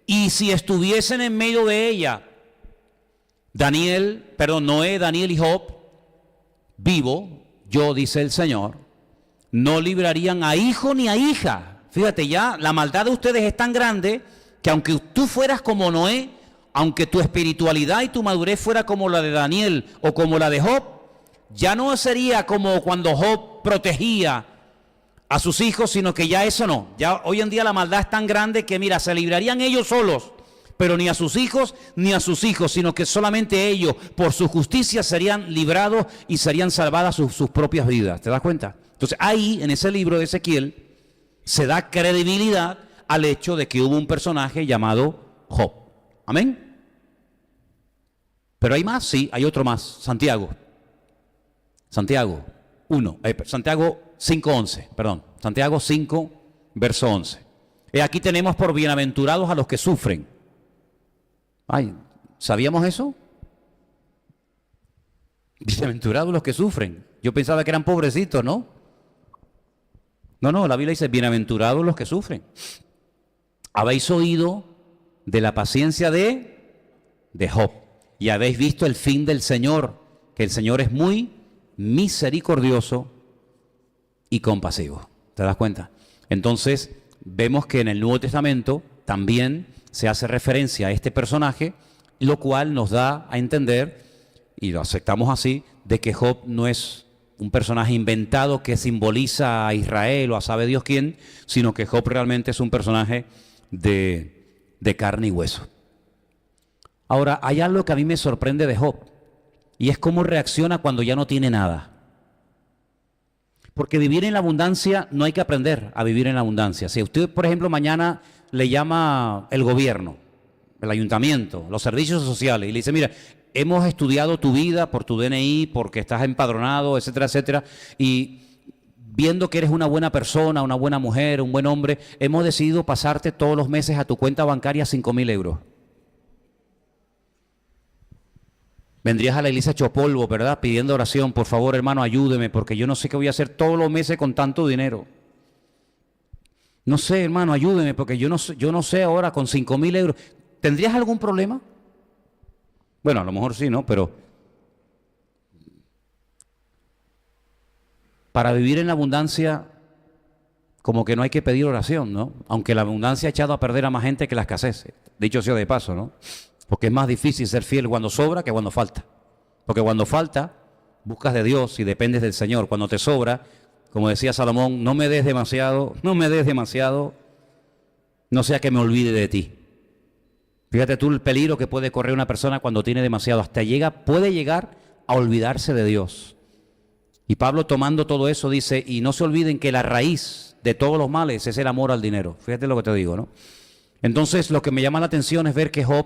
y si estuviesen en medio de ella, Noé, Daniel y Job, vivo, yo, dice el Señor, no librarían a hijo ni a hija. Fíjate ya, la maldad de ustedes es tan grande que aunque tú fueras como Noé, aunque tu espiritualidad y tu madurez fuera como la de Daniel o como la de Job, ya no sería como cuando Job protegía a sus hijos, sino que ya eso no. Ya hoy en día la maldad es tan grande que mira, se librarían ellos solos, pero ni a sus hijos ni a sus hijos, sino que solamente ellos por su justicia serían librados y serían salvadas sus propias vidas. ¿Te das cuenta? Entonces ahí en ese libro de Ezequiel se da credibilidad al hecho de que hubo un personaje llamado Job. ¿Amén? Pero hay más, sí, hay otro más. Santiago 5:11, perdón. Santiago 5, verso 11. Aquí tenemos por bienaventurados a los que sufren. Ay, ¿sabíamos eso? Bienaventurados los que sufren. Yo pensaba que eran pobrecitos, ¿no? No, la Biblia dice, bienaventurados los que sufren. Habéis oído de la paciencia de Job, y habéis visto el fin del Señor, que el Señor es muy misericordioso y compasivo. ¿Te das cuenta? Entonces, vemos que en el Nuevo Testamento también se hace referencia a este personaje, lo cual nos da a entender, y lo aceptamos así, de que Job no es un personaje inventado que simboliza a Israel o a sabe Dios quién, sino que Job realmente es un personaje de carne y hueso. Ahora, hay algo que a mí me sorprende de Job, y es cómo reacciona cuando ya no tiene nada. Porque vivir en la abundancia, no hay que aprender a vivir en la abundancia. Si usted, por ejemplo, mañana le llama el gobierno, el ayuntamiento, los servicios sociales, y le dice, mira, hemos estudiado tu vida por tu DNI, porque estás empadronado, etcétera, etcétera, y viendo que eres una buena persona, una buena mujer, un buen hombre, hemos decidido pasarte todos los meses a tu cuenta bancaria 5.000 euros. Vendrías a la iglesia hecho polvo, ¿verdad? Pidiendo oración, por favor, hermano, ayúdeme, porque yo no sé qué voy a hacer todos los meses con tanto dinero. No sé, hermano, ayúdeme, porque yo no sé ahora con 5.000 euros. ¿Tendrías algún problema? Bueno, a lo mejor sí, ¿no? Pero para vivir en la abundancia, como que no hay que pedir oración, ¿no? Aunque la abundancia ha echado a perder a más gente que la escasez. Dicho sea de paso, ¿no? Porque es más difícil ser fiel cuando sobra que cuando falta. Porque cuando falta, buscas de Dios y dependes del Señor. Cuando te sobra, como decía Salomón, no me des demasiado, no sea que me olvide de ti. Fíjate tú el peligro que puede correr una persona cuando tiene demasiado. Puede llegar a olvidarse de Dios. Y Pablo, tomando todo eso, dice, y no se olviden que la raíz de todos los males es el amor al dinero. Fíjate lo que te digo, ¿no? Entonces, lo que me llama la atención es ver que Job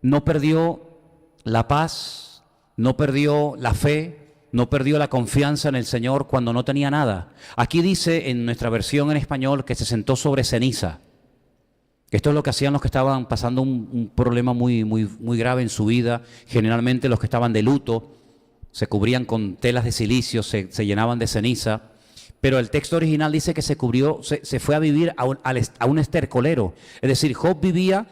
no perdió la paz, no perdió la fe, no perdió la confianza en el Señor cuando no tenía nada. Aquí dice en nuestra versión en español que se sentó sobre ceniza. Esto es lo que hacían los que estaban pasando un problema muy grave en su vida. Generalmente los que estaban de luto se cubrían con telas de silicio, se llenaban de ceniza. Pero el texto original dice que se fue a vivir a un estercolero. Es decir, Job vivía.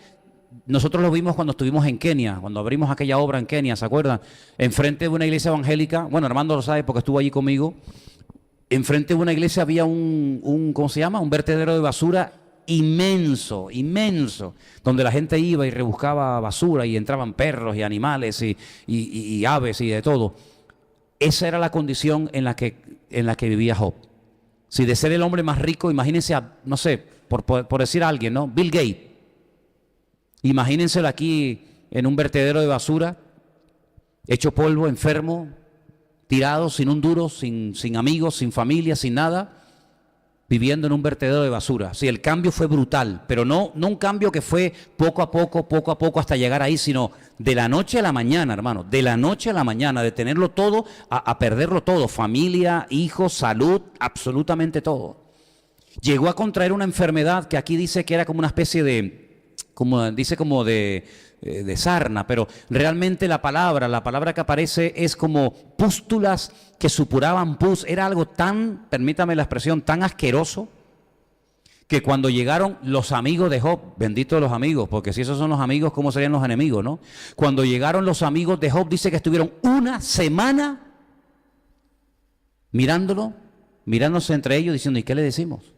Nosotros lo vimos cuando estuvimos en Kenia, cuando abrimos aquella obra en Kenia, ¿se acuerdan? Enfrente de una iglesia evangélica, bueno, Armando lo sabe porque estuvo allí conmigo, enfrente de una iglesia había ¿cómo se llama? Un vertedero de basura inmenso, donde la gente iba y rebuscaba basura y entraban perros y animales y aves y de todo. Esa era la condición en la que vivía Job. Si de ser el hombre más rico, imagínense, no sé, por decir a alguien, ¿no? Bill Gates. Imagínenselo aquí en un vertedero de basura, hecho polvo, enfermo, tirado, sin un duro, sin amigos, sin familia, sin nada, viviendo en un vertedero de basura. Sí, el cambio fue brutal, pero no un cambio que fue poco a poco hasta llegar ahí, sino de la noche a la mañana, hermano, de la noche a la mañana, de tenerlo todo a perderlo todo, familia, hijos, salud, absolutamente todo. Llegó a contraer una enfermedad que aquí dice que era como una especie de, de sarna, pero realmente la palabra que aparece es como pústulas que supuraban pus. Era algo tan, permítame la expresión, tan asqueroso, que cuando llegaron los amigos de Job, benditos los amigos, porque si esos son los amigos, ¿cómo serían los enemigos, no? Cuando llegaron los amigos de Job, dice que estuvieron una semana mirándose entre ellos, diciendo, ¿y qué le decimos?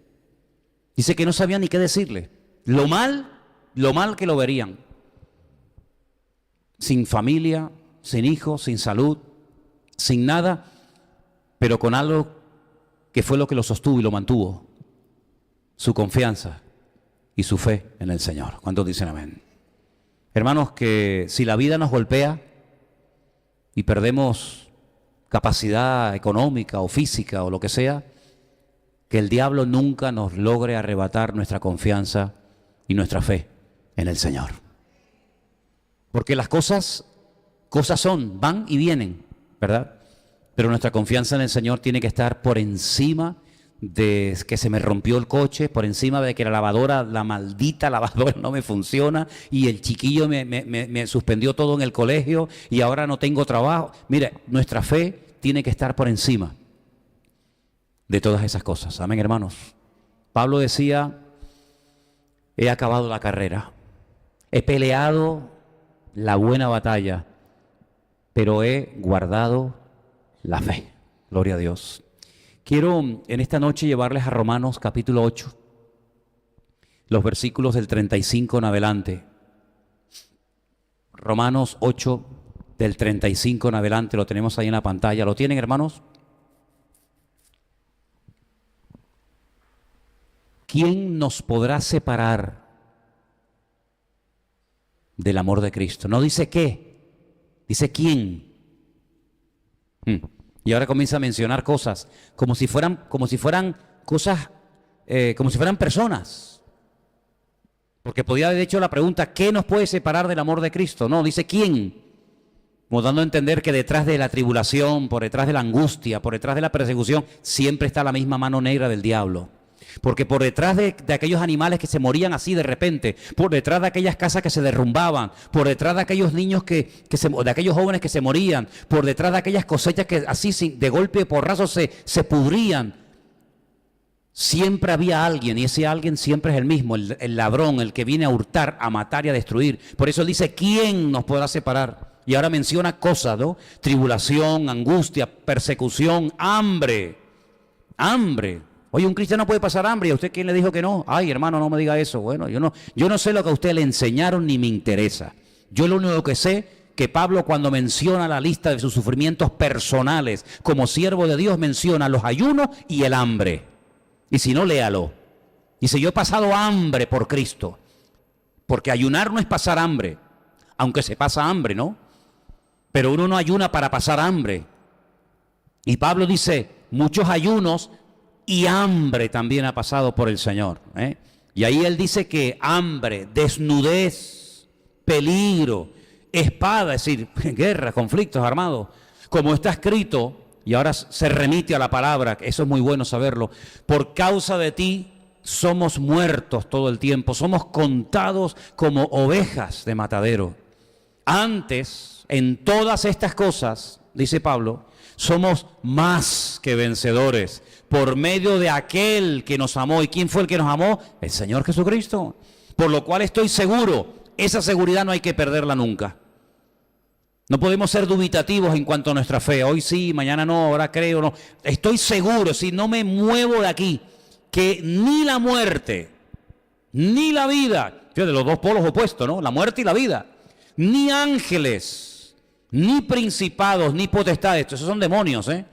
Dice que no sabían ni qué decirle. Lo mal que lo verían. Sin familia, sin hijos, sin salud, sin nada, pero con algo que fue lo que lo sostuvo y lo mantuvo: su confianza y su fe en el Señor. ¿Cuántos dicen amén? Hermanos, que si la vida nos golpea y perdemos capacidad económica o física o lo que sea, que el diablo nunca nos logre arrebatar nuestra confianza y nuestra fe en el Señor. Porque las cosas van y vienen, ¿verdad? Pero nuestra confianza en el Señor tiene que estar por encima de que se me rompió el coche, por encima de que la maldita lavadora no me funciona y el chiquillo me suspendió todo en el colegio y ahora no tengo trabajo. Mire, nuestra fe tiene que estar por encima de todas esas cosas. Amén, hermanos. Pablo decía, he acabado la carrera, he peleado la buena batalla, pero he guardado la fe. Gloria a Dios. Quiero en esta noche llevarles a Romanos capítulo 8, los versículos del 35 en adelante. Romanos 8, del 35 en adelante, lo tenemos ahí en la pantalla. ¿Lo tienen, hermanos? ¿Quién nos podrá separar del amor de Cristo? No dice qué, dice quién. Y ahora comienza a mencionar cosas como si fueran cosas, como si fueran personas. Porque podía haber hecho la pregunta, ¿qué nos puede separar del amor de Cristo? No, dice quién. Como dando a entender que detrás de la tribulación, por detrás de la angustia, por detrás de la persecución, siempre está la misma mano negra del diablo. Porque por detrás de aquellos animales que se morían así de repente, por detrás de aquellas casas que se derrumbaban, por detrás de aquellos niños de aquellos jóvenes que se morían, por detrás de aquellas cosechas que así de golpe y porrazo se pudrían, siempre había alguien, y ese alguien siempre es el mismo, el ladrón, el que viene a hurtar, a matar y a destruir. Por eso dice, ¿quién nos podrá separar? Y ahora menciona cosas, ¿no? Tribulación, angustia, persecución, hambre. Oye, un cristiano puede pasar hambre, ¿y a usted quién le dijo que no? Ay, hermano, no me diga eso. Bueno, yo no sé lo que a usted le enseñaron ni me interesa. Yo lo único que sé, que Pablo cuando menciona la lista de sus sufrimientos personales como siervo de Dios, menciona los ayunos y el hambre. Y si no, léalo. Dice, yo he pasado hambre por Cristo. Porque ayunar no es pasar hambre, aunque se pasa hambre, ¿no? Pero uno no ayuna para pasar hambre. Y Pablo dice, muchos ayunos y hambre también ha pasado por el Señor, ¿eh? Y ahí él dice que hambre, desnudez, peligro, espada, es decir, guerra, conflictos armados, como está escrito, y ahora se remite a la palabra, eso es muy bueno saberlo, por causa de ti somos muertos todo el tiempo, somos contados como ovejas de matadero. Antes, en todas estas cosas, dice Pablo, somos más que vencedores por medio de aquel que nos amó. ¿Y quién fue el que nos amó? El Señor Jesucristo. Por lo cual estoy seguro, esa seguridad no hay que perderla nunca. No podemos ser dubitativos en cuanto a nuestra fe. Hoy sí, mañana no, ahora creo no. Estoy seguro, si no me muevo de aquí, que ni la muerte, ni la vida, fíjate, los dos polos opuestos, ¿no? La muerte y la vida, ni ángeles, ni principados, ni potestades, esos son demonios, ¿eh?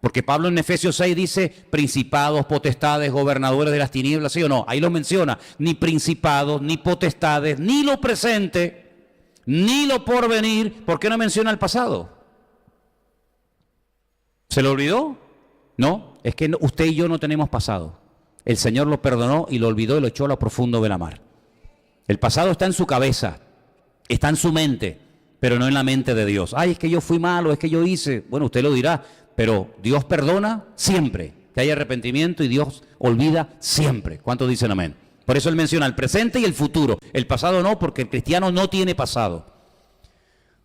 Porque Pablo en Efesios 6 dice principados, potestades, gobernadores de las tinieblas, ¿sí o no? Ahí lo menciona, ni principados, ni potestades, ni lo presente, ni lo porvenir. ¿Por qué no menciona el pasado? ¿Se lo olvidó? No, es que usted y yo no tenemos pasado. El Señor lo perdonó y lo olvidó y lo echó a lo profundo de la mar. El pasado está en su cabeza, está en su mente, pero no en la mente de Dios. Ay, es que yo fui malo, es que yo hice. Bueno, usted lo dirá, pero Dios perdona siempre, que hay arrepentimiento y Dios olvida siempre. ¿Cuántos dicen amén? Por eso Él menciona el presente y el futuro. El pasado no, porque el cristiano no tiene pasado.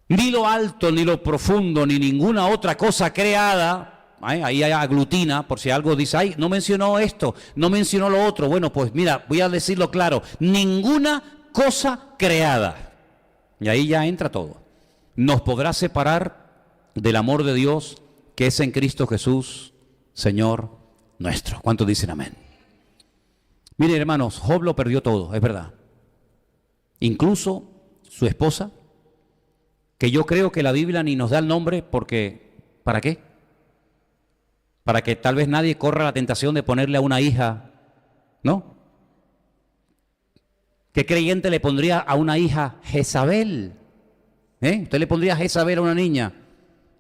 Ni lo alto, ni lo profundo, ni ninguna otra cosa creada. Ahí aglutina, por si algo dice, ay, no mencionó esto, no mencionó lo otro. Bueno, pues mira, voy a decirlo claro, ninguna cosa creada. Y ahí ya entra todo. Nos podrá separar del amor de Dios que es en Cristo Jesús, Señor nuestro. ¿Cuántos dicen amén? Miren, hermanos, Job lo perdió todo, es verdad. Incluso su esposa, que yo creo que la Biblia ni nos da el nombre porque, ¿para qué? Para que tal vez nadie corra la tentación de ponerle a una hija, ¿no? ¿Qué creyente le pondría a una hija Jezabel? ¿Usted le pondría Jezabel a una niña?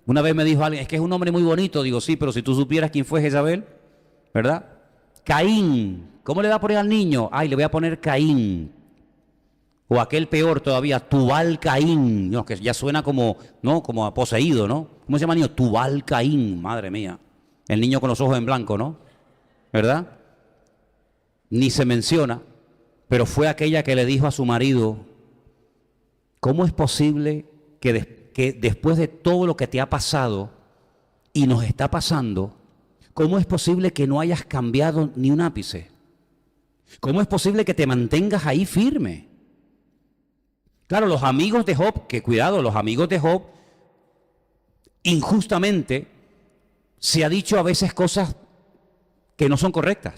Una vez me dijo alguien, es que es un nombre muy bonito. Digo, sí, pero si tú supieras quién fue Jezabel, ¿verdad? Caín. ¿Cómo le va a poner al niño? Ay, le voy a poner Caín. O aquel peor todavía, Tubal Caín. No, que ya suena como, ¿no? Como a poseído, ¿no? ¿Cómo se llama el niño? Tubal Caín, madre mía. El niño con los ojos en blanco, ¿no? ¿Verdad? Ni se menciona, pero fue aquella que le dijo a su marido, ¿cómo es posible que después de todo lo que te ha pasado y nos está pasando, cómo es posible que no hayas cambiado ni un ápice? ¿Cómo es posible que te mantengas ahí firme? Claro, los amigos de Job, que cuidado, los amigos de Job, injustamente, se ha dicho a veces cosas que no son correctas.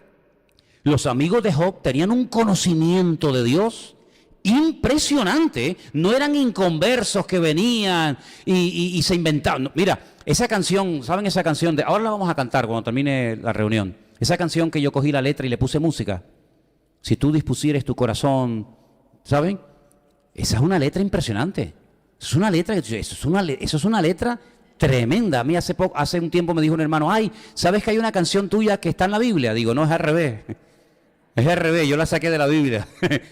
Los amigos de Job tenían un conocimiento de Dios impresionante. No eran inconversos que venían y se inventaban. Mira, esa canción, ¿saben esa canción? Ahora la vamos a cantar cuando termine la reunión. Esa canción que yo cogí la letra y le puse música. Si tú dispusieres tu corazón, ¿saben? Esa es una letra impresionante. Eso es una letra tremenda. A mí hace un tiempo me dijo un hermano, ay, ¿sabes que hay una canción tuya que está en la Biblia? Digo, no, es al revés. Es al revés, yo la saqué de la Biblia.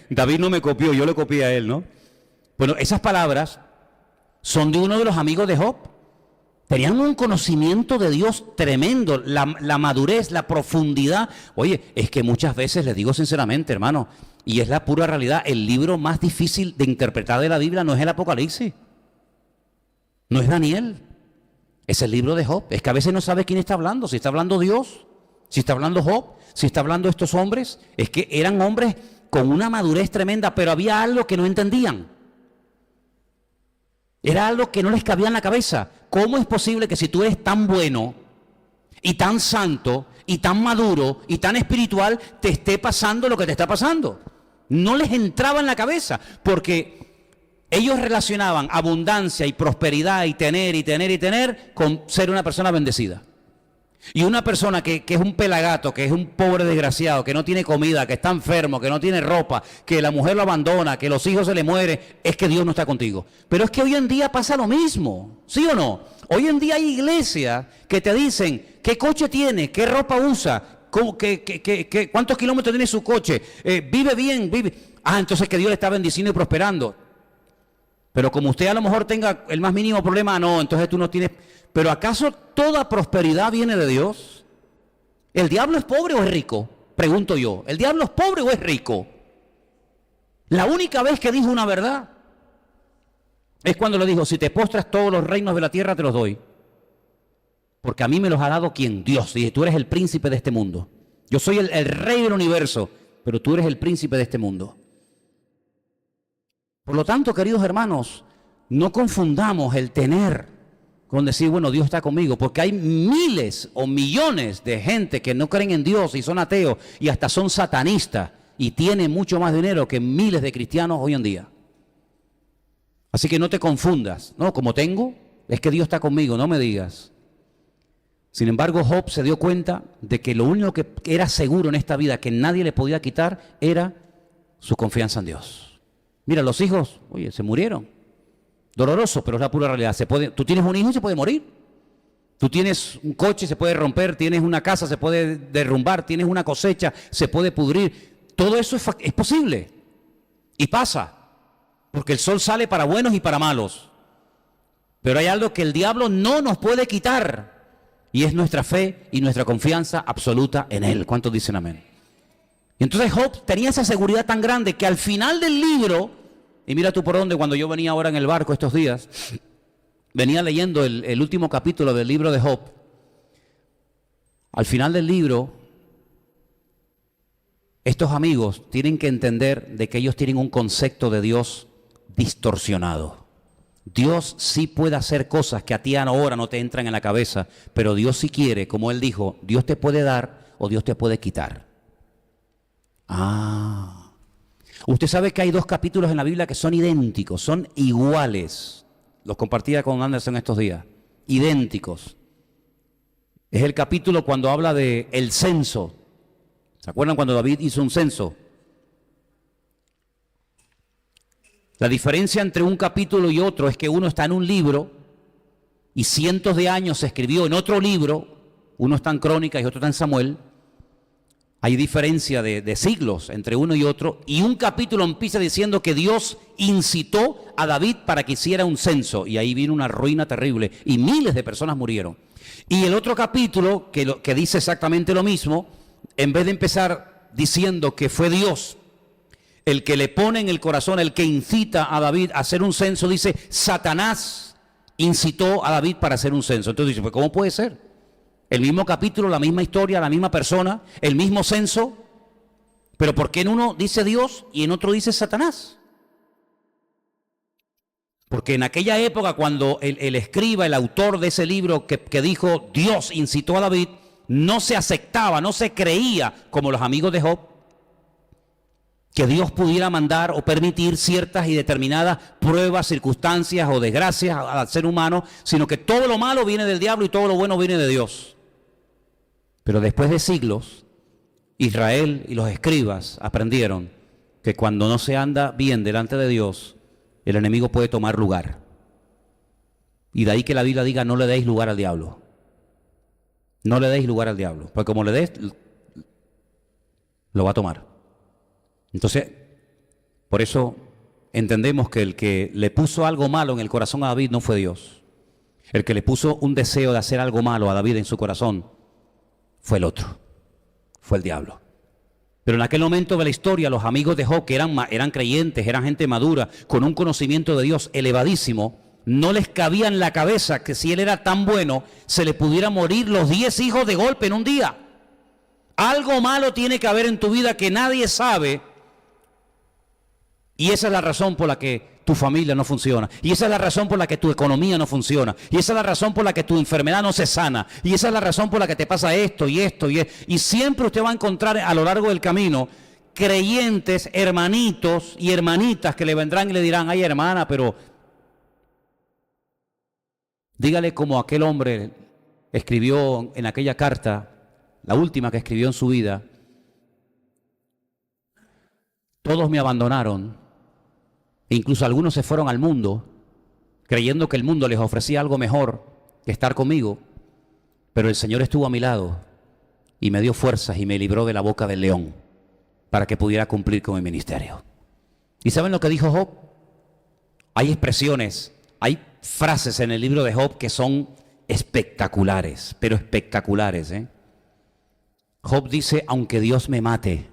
David no me copió, yo le copié a él, ¿no? Bueno, esas palabras son de uno de los amigos de Job. Tenían un conocimiento de Dios tremendo, la madurez, la profundidad. Oye, es que muchas veces, les digo sinceramente, hermano, y es la pura realidad, el libro más difícil de interpretar de la Biblia no es el Apocalipsis, no es Daniel. Es el libro de Job. Es que a veces no sabes quién está hablando. Si está hablando Dios, si está hablando Job, si está hablando estos hombres. Es que eran hombres con una madurez tremenda, pero había algo que no entendían. Era algo que no les cabía en la cabeza. ¿Cómo es posible que si tú eres tan bueno y tan santo y tan maduro y tan espiritual, te esté pasando lo que te está pasando? No les entraba en la cabeza, porque ellos relacionaban abundancia y prosperidad y tener con ser una persona bendecida. Y una persona que es un pelagato, que es un pobre desgraciado, que no tiene comida, que está enfermo, que no tiene ropa, que la mujer lo abandona, que los hijos se le mueren, es que Dios no está contigo. Pero es que hoy en día pasa lo mismo, ¿sí o no? Hoy en día hay iglesias que te dicen qué coche tiene, qué ropa usa, cuántos kilómetros tiene su coche, vive bien, vive. Ah, entonces que Dios le está bendiciendo y prosperando. Pero como usted a lo mejor tenga el más mínimo problema, no, entonces tú no tienes. Pero ¿acaso toda prosperidad viene de Dios? ¿El diablo es pobre o es rico? Pregunto yo. ¿El diablo es pobre o es rico? La única vez que dijo una verdad es cuando le dijo, si te postras todos los reinos de la tierra te los doy. Porque a mí me los ha dado ¿quién? Dios. Dije, tú eres el príncipe de este mundo. Yo soy el rey del universo, pero tú eres el príncipe de este mundo. Por lo tanto, queridos hermanos, no confundamos el tener con decir, bueno, Dios está conmigo, porque hay miles o millones de gente que no creen en Dios y son ateos y hasta son satanistas y tienen mucho más dinero que miles de cristianos hoy en día. Así que no te confundas, ¿no? Como tengo, es que Dios está conmigo, no me digas. Sin embargo, Job se dio cuenta de que lo único que era seguro en esta vida, que nadie le podía quitar, era su confianza en Dios. Mira, los hijos, oye, se murieron. Doloroso, pero es la pura realidad. Tú tienes un hijo y se puede morir. Tú tienes un coche, se puede romper, tienes una casa, se puede derrumbar, tienes una cosecha, se puede pudrir. Todo eso es posible y pasa, porque el sol sale para buenos y para malos. Pero hay algo que el diablo no nos puede quitar, y es nuestra fe y nuestra confianza absoluta en Él. ¿Cuántos dicen amén? Y entonces Job tenía esa seguridad tan grande que al final del libro, y mira tú por dónde, cuando yo venía ahora en el barco estos días, venía leyendo el último capítulo del libro de Job. Al final del libro, estos amigos tienen que entender de que ellos tienen un concepto de Dios distorsionado. Dios sí puede hacer cosas que a ti ahora no te entran en la cabeza, pero Dios sí quiere, como Él dijo, Dios te puede dar o Dios te puede quitar. Usted sabe que hay 2 capítulos en la Biblia que son idénticos, son iguales. Los compartía con Anderson estos días. Idénticos. Es el capítulo cuando habla de el censo. ¿Se acuerdan cuando David hizo un censo? La diferencia entre un capítulo y otro es que uno está en un libro y cientos de años se escribió en otro libro. Uno está en Crónicas y otro está en Samuel. Hay diferencia de siglos entre uno y otro, y un capítulo empieza diciendo que Dios incitó a David para que hiciera un censo, y ahí vino una ruina terrible, y miles de personas murieron. Y el otro capítulo, que dice exactamente lo mismo, en vez de empezar diciendo que fue Dios el que le pone en el corazón, el que incita a David a hacer un censo, dice, Satanás incitó a David para hacer un censo. Entonces dice, pues ¿cómo puede ser? El mismo capítulo, la misma historia, la misma persona, el mismo censo, pero ¿por qué en uno dice Dios y en otro dice Satanás? Porque en aquella época, cuando el escriba, el autor de ese libro que dijo Dios incitó a David, no se aceptaba, no se creía, como los amigos de Job, que Dios pudiera mandar o permitir ciertas y determinadas pruebas, circunstancias o desgracias al ser humano, sino que todo lo malo viene del diablo y todo lo bueno viene de Dios. Pero después de siglos, Israel y los escribas aprendieron que cuando no se anda bien delante de Dios, el enemigo puede tomar lugar. Y de ahí que la Biblia diga, no le deis lugar al diablo. No le deis lugar al diablo, porque como le des, lo va a tomar. Entonces, por eso entendemos que el que le puso algo malo en el corazón a David no fue Dios. El que le puso un deseo de hacer algo malo a David en su corazón fue el otro, fue el diablo. Pero en aquel momento de la historia, los amigos de Job, que eran creyentes, eran gente madura, con un conocimiento de Dios elevadísimo, no les cabía en la cabeza que si él era tan bueno, se le pudiera morir los 10 hijos de golpe en un día. Algo malo tiene que haber en tu vida que nadie sabe, y esa es la razón por la que tu familia no funciona, y esa es la razón por la que tu economía no funciona, y esa es la razón por la que tu enfermedad no se sana, y esa es la razón por la que te pasa esto y esto y esto. Y siempre usted va a encontrar a lo largo del camino creyentes, hermanitos y hermanitas que le vendrán y le dirán, ay hermana, pero dígale como aquel hombre escribió en aquella carta, la última que escribió en su vida, todos me abandonaron. Incluso algunos se fueron al mundo, creyendo que el mundo les ofrecía algo mejor que estar conmigo, pero el Señor estuvo a mi lado y me dio fuerzas y me libró de la boca del león para que pudiera cumplir con mi ministerio. ¿Y saben lo que dijo Job? Hay expresiones, hay frases en el libro de Job que son espectaculares, pero espectaculares, ¿eh? Job dice, aunque Dios me mate,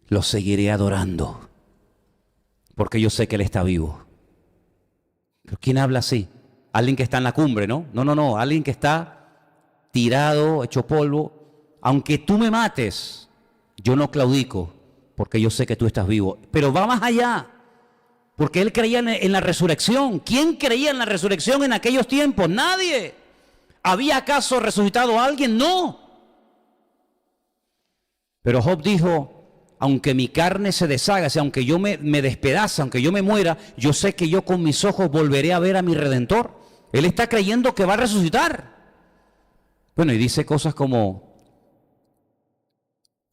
lo seguiré adorando, porque yo sé que Él está vivo. ¿Pero quién habla así? Alguien que está en la cumbre, ¿no? No, alguien que está tirado, hecho polvo. Aunque tú me mates, yo no claudico, porque yo sé que tú estás vivo. Pero va más allá, porque él creía en la resurrección. ¿Quién creía en la resurrección en aquellos tiempos? Nadie. ¿Había acaso resucitado a alguien? No. Pero Job dijo, aunque mi carne se deshaga, aunque yo me despedace, aunque yo me muera, yo sé que yo con mis ojos volveré a ver a mi Redentor. Él está creyendo que va a resucitar. Bueno, y dice cosas como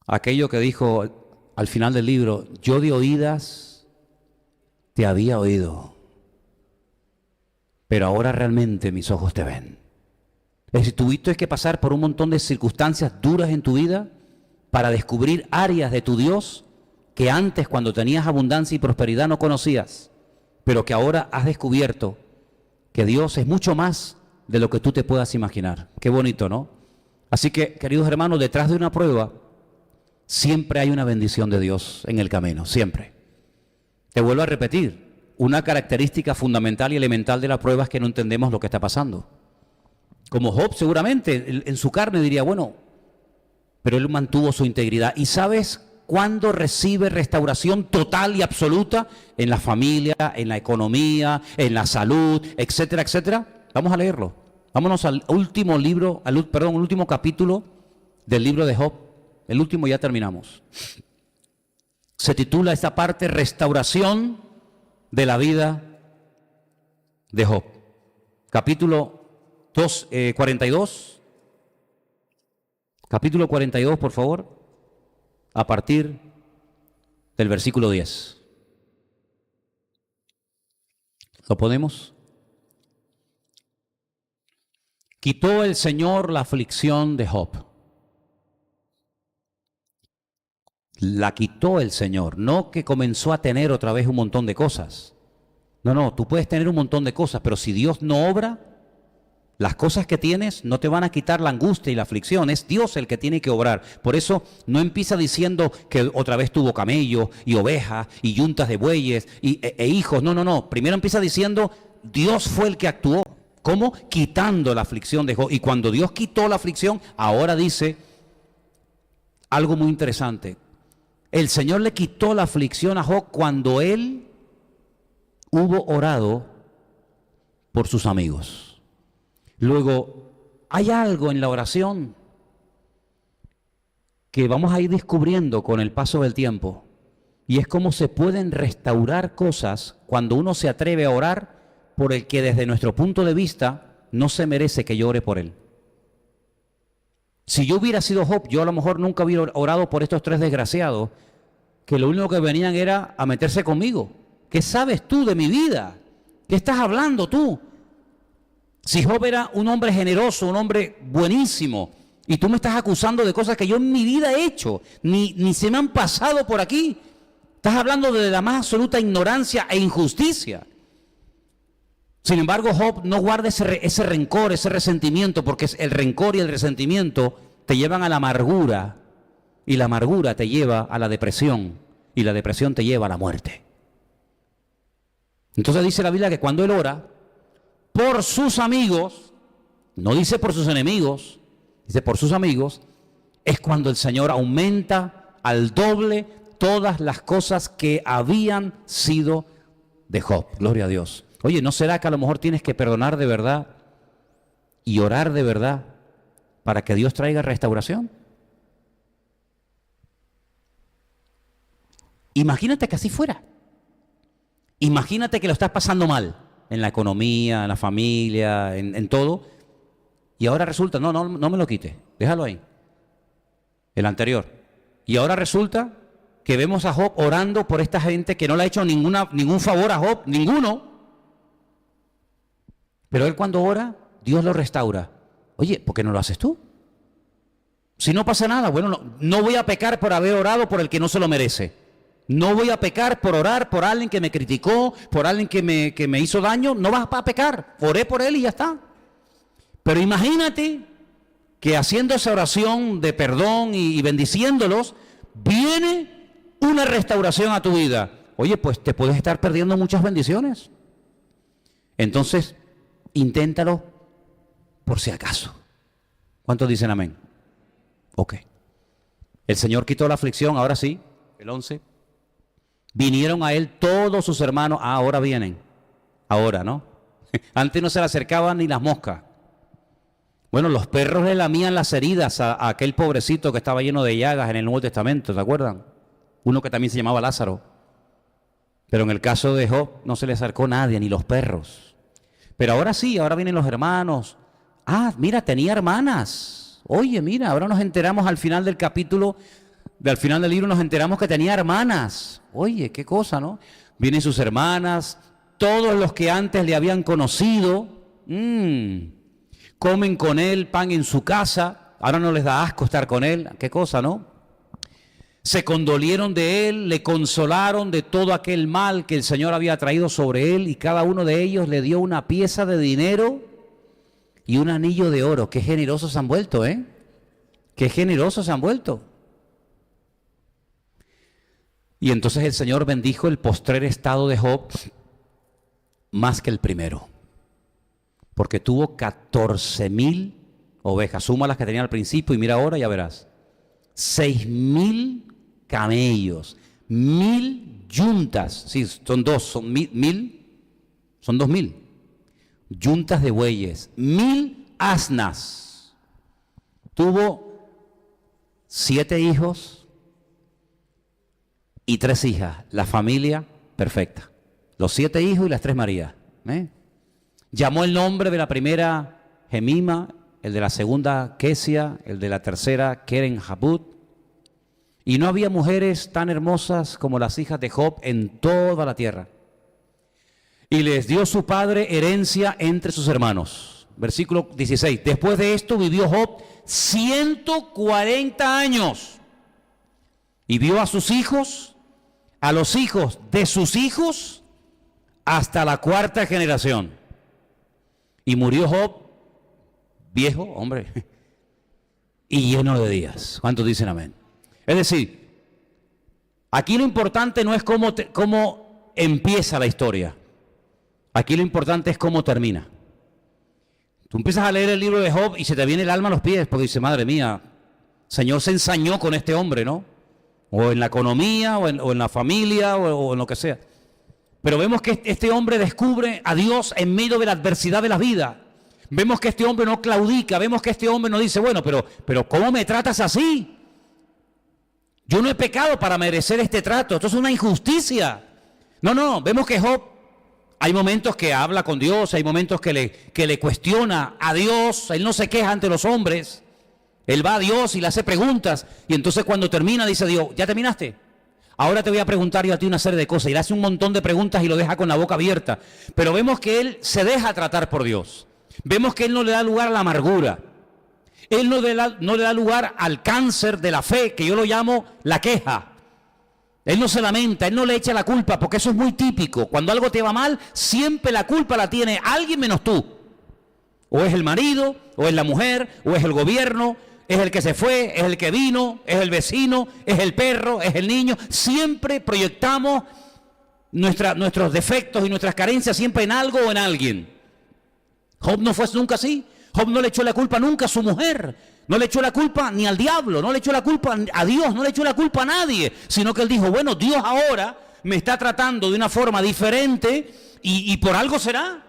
aquello que dijo al final del libro, yo de oídas te había oído, pero ahora realmente mis ojos te ven. Es decir, tuviste que pasar por un montón de circunstancias duras en tu vida para descubrir áreas de tu Dios que antes, cuando tenías abundancia y prosperidad, no conocías, pero que ahora has descubierto que Dios es mucho más de lo que tú te puedas imaginar. Qué bonito, ¿no? Así que, queridos hermanos, detrás de una prueba siempre hay una bendición de Dios en el camino, siempre. Te vuelvo a repetir, una característica fundamental y elemental de la prueba es que no entendemos lo que está pasando. Como Job seguramente en su carne diría, bueno, pero él mantuvo su integridad. ¿Y sabes cuándo recibe restauración total y absoluta? En la familia, en la economía, en la salud, etcétera, etcétera. Vamos a leerlo. Vámonos al último libro, el último capítulo del libro de Job. El último, ya terminamos. Se titula esta parte Restauración de la vida de Job. Capítulo 42. Capítulo 42, por favor, a partir del versículo 10. ¿Lo ponemos? Quitó el Señor la aflicción de Job. La quitó el Señor, no que comenzó a tener otra vez un montón de cosas. No, tú puedes tener un montón de cosas, pero si Dios no obra, las cosas que tienes no te van a quitar la angustia y la aflicción, es Dios el que tiene que obrar. Por eso no empieza diciendo que otra vez tuvo camellos y ovejas y yuntas de bueyes e hijos, no. Primero empieza diciendo, Dios fue el que actuó. ¿Cómo? Quitando la aflicción de Job. Y cuando Dios quitó la aflicción, ahora dice algo muy interesante. El Señor le quitó la aflicción a Job cuando él hubo orado por sus amigos. Luego, hay algo en la oración que vamos a ir descubriendo con el paso del tiempo. Y es cómo se pueden restaurar cosas cuando uno se atreve a orar por el que desde nuestro punto de vista no se merece que yo ore por él. Si yo hubiera sido Job, yo a lo mejor nunca hubiera orado por estos tres desgraciados, que lo único que venían era a meterse conmigo. ¿Qué sabes tú de mi vida? ¿Qué estás hablando tú? Si Job era un hombre generoso, un hombre buenísimo, y tú me estás acusando de cosas que yo en mi vida he hecho, ni se me han pasado por aquí. Estás hablando de la más absoluta ignorancia e injusticia. Sin embargo, Job no guarda ese rencor, ese resentimiento, porque el rencor y el resentimiento te llevan a la amargura, y la amargura te lleva a la depresión, y la depresión te lleva a la muerte. Entonces dice la Biblia que cuando él ora por sus amigos, no dice por sus enemigos, dice por sus amigos, es cuando el Señor aumenta al doble todas las cosas que habían sido de Job. Gloria a Dios. Oye, ¿no será que a lo mejor tienes que perdonar de verdad y orar de verdad para que Dios traiga restauración? Imagínate que así fuera. Imagínate que lo estás pasando mal en la economía, en la familia, en todo, y ahora resulta, no me lo quites, déjalo ahí, el anterior. Y ahora resulta que vemos a Job orando por esta gente que no le ha hecho ningún favor a Job, ninguno. Pero él cuando ora, Dios lo restaura. Oye, ¿por qué no lo haces tú? Si no pasa nada, bueno, no voy a pecar por haber orado por el que no se lo merece. No voy a pecar por orar por alguien que me criticó, por alguien que me hizo daño. No vas a pecar. Oré por él y ya está. Pero imagínate que haciendo esa oración de perdón y bendiciéndolos, viene una restauración a tu vida. Oye, pues te puedes estar perdiendo muchas bendiciones. Entonces, inténtalo por si acaso. ¿Cuántos dicen amén? Ok. El Señor quitó la aflicción, ahora sí, el 11. Vinieron a él todos sus hermanos. Ahora vienen. Ahora, ¿no? Antes no se le acercaban ni las moscas. Bueno, los perros le lamían las heridas a aquel pobrecito que estaba lleno de llagas en el Nuevo Testamento, ¿se acuerdan? Uno que también se llamaba Lázaro. Pero en el caso de Job no se le acercó nadie, ni los perros. Pero ahora sí, ahora vienen los hermanos. Ah, mira, tenía hermanas. Oye, mira, ahora nos enteramos al final del capítulo, al final del libro nos enteramos que tenía hermanas. Oye, qué cosa, ¿no? Vienen sus hermanas, todos los que antes le habían conocido, comen con él pan en su casa, ahora no les da asco estar con él, qué cosa, ¿no? Se condolieron de él, le consolaron de todo aquel mal que el Señor había traído sobre él, y cada uno de ellos le dio una pieza de dinero y un anillo de oro. Qué generosos han vuelto, ¿eh? Qué generosos han vuelto. Y entonces el Señor bendijo el postrer estado de Job más que el primero, porque tuvo 14,000 ovejas. Suma las que tenía al principio y mira ahora, ya verás. 6,000 camellos, 1,000 yuntas, sí, son dos, son 2,000 yuntas de bueyes, 1,000 asnas. Tuvo 7 hijos y 3 hijas, la familia perfecta. Los 7 hijos y las 3 Marías. Llamó el nombre de la primera Gemima, el de la segunda Kesia, el de la tercera Keren Habut. Y no había mujeres tan hermosas como las hijas de Job en toda la tierra. Y les dio su padre herencia entre sus hermanos. Versículo 16. Después de esto vivió Job 140 años. Y vio a sus hijos, a los hijos de sus hijos, hasta la 4ª generación. Y murió Job, viejo, hombre, y lleno de días. ¿Cuántos dicen amén? Es decir, aquí lo importante no es cómo empieza la historia. Aquí lo importante es cómo termina. Tú empiezas a leer el libro de Job y se te viene el alma a los pies, porque dice, madre mía, Señor se ensañó con este hombre, ¿no? O en la economía, o en la familia, o en lo que sea. Pero vemos que este hombre descubre a Dios en medio de la adversidad de la vida. Vemos que este hombre no claudica, vemos que este hombre no dice, bueno, pero ¿cómo me tratas así? Yo no he pecado para merecer este trato, esto es una injusticia. No, vemos que Job, hay momentos que habla con Dios, hay momentos que le cuestiona a Dios, él no se queja ante los hombres, él va a Dios y le hace preguntas, y entonces cuando termina dice Dios, ¿ya terminaste? Ahora te voy a preguntar yo a ti una serie de cosas, y le hace un montón de preguntas y lo deja con la boca abierta. Pero vemos que él se deja tratar por Dios, vemos que él no le da lugar a la amargura. Él no le da lugar al cáncer de la fe, que yo lo llamo la queja. Él no se lamenta, él no le echa la culpa, porque eso es muy típico. Cuando algo te va mal, siempre la culpa la tiene alguien menos tú. O es el marido, o es la mujer, o es el gobierno, es el que se fue, es el que vino, es el vecino, es el perro, es el niño. Siempre proyectamos nuestros defectos y nuestras carencias siempre en algo o en alguien. Job no fue nunca así. Job no le echó la culpa nunca a su mujer, no le echó la culpa ni al diablo, no le echó la culpa a Dios, no le echó la culpa a nadie, sino que él dijo, bueno, Dios ahora me está tratando de una forma diferente y por algo será.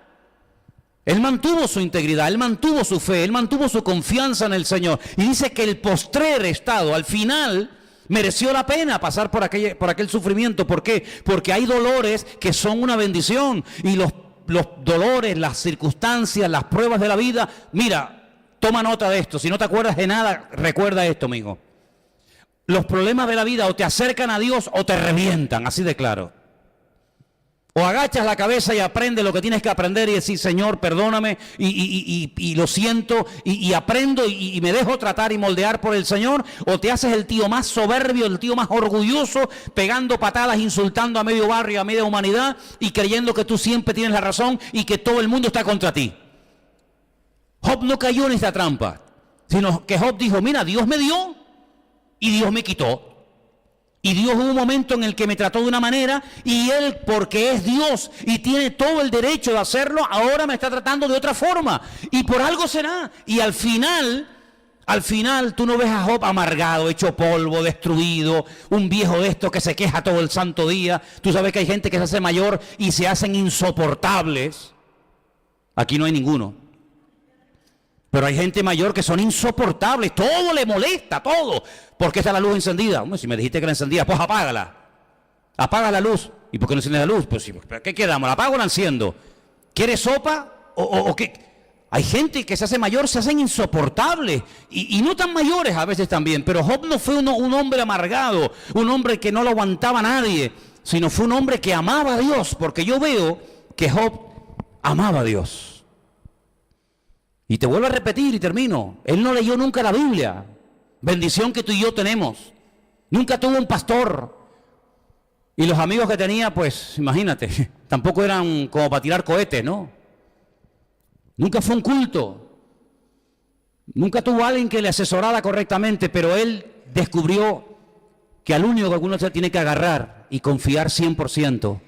Él mantuvo su integridad, él mantuvo su fe, él mantuvo su confianza en el Señor. Y dice que el postrer estado, al final, mereció la pena pasar por aquel sufrimiento. ¿Por qué? Porque hay dolores que son una bendición, y los dolores, las circunstancias, las pruebas de la vida, mira, toma nota de esto. Si no te acuerdas de nada, recuerda esto, amigo. Los problemas de la vida o te acercan a Dios o te revientan, así de claro. O agachas la cabeza y aprendes lo que tienes que aprender y decir, Señor, perdóname y lo siento y aprendo y me dejo tratar y moldear por el Señor. O te haces el tío más soberbio, el tío más orgulloso, pegando patadas, insultando a medio barrio, a media humanidad y creyendo que tú siempre tienes la razón y que todo el mundo está contra ti. Job no cayó en esta trampa, sino que Job dijo, mira, Dios me dio y Dios me quitó. Y Dios hubo un momento en el que me trató de una manera y Él, porque es Dios y tiene todo el derecho de hacerlo, ahora me está tratando de otra forma. Y por algo será. Y al final tú no ves a Job amargado, hecho polvo, destruido, un viejo de estos que se queja todo el santo día. Tú sabes que hay gente que se hace mayor y se hacen insoportables. Aquí no hay ninguno. Pero hay gente mayor que son insoportables, todo le molesta, todo. ¿Por qué está la luz encendida? Hombre, si me dijiste que la encendía, pues apágala. Apaga la luz. ¿Y por qué no enciende la luz? Pues, ¿pero qué quedamos? ¿La apago o la enciendo? ¿Quieres sopa o qué? Hay gente que se hace mayor, se hacen insoportables. Y no tan mayores a veces también. Pero Job no fue un hombre amargado, un hombre que no lo aguantaba a nadie, sino fue un hombre que amaba a Dios. Porque yo veo que Job amaba a Dios. Y te vuelvo a repetir y termino. Él no leyó nunca la Biblia. Bendición que tú y yo tenemos. Nunca tuvo un pastor. Y los amigos que tenía, pues, imagínate, tampoco eran como para tirar cohetes, ¿no? Nunca fue un culto. Nunca tuvo alguien que le asesorara correctamente, pero él descubrió que al único que uno se tiene que agarrar y confiar 100%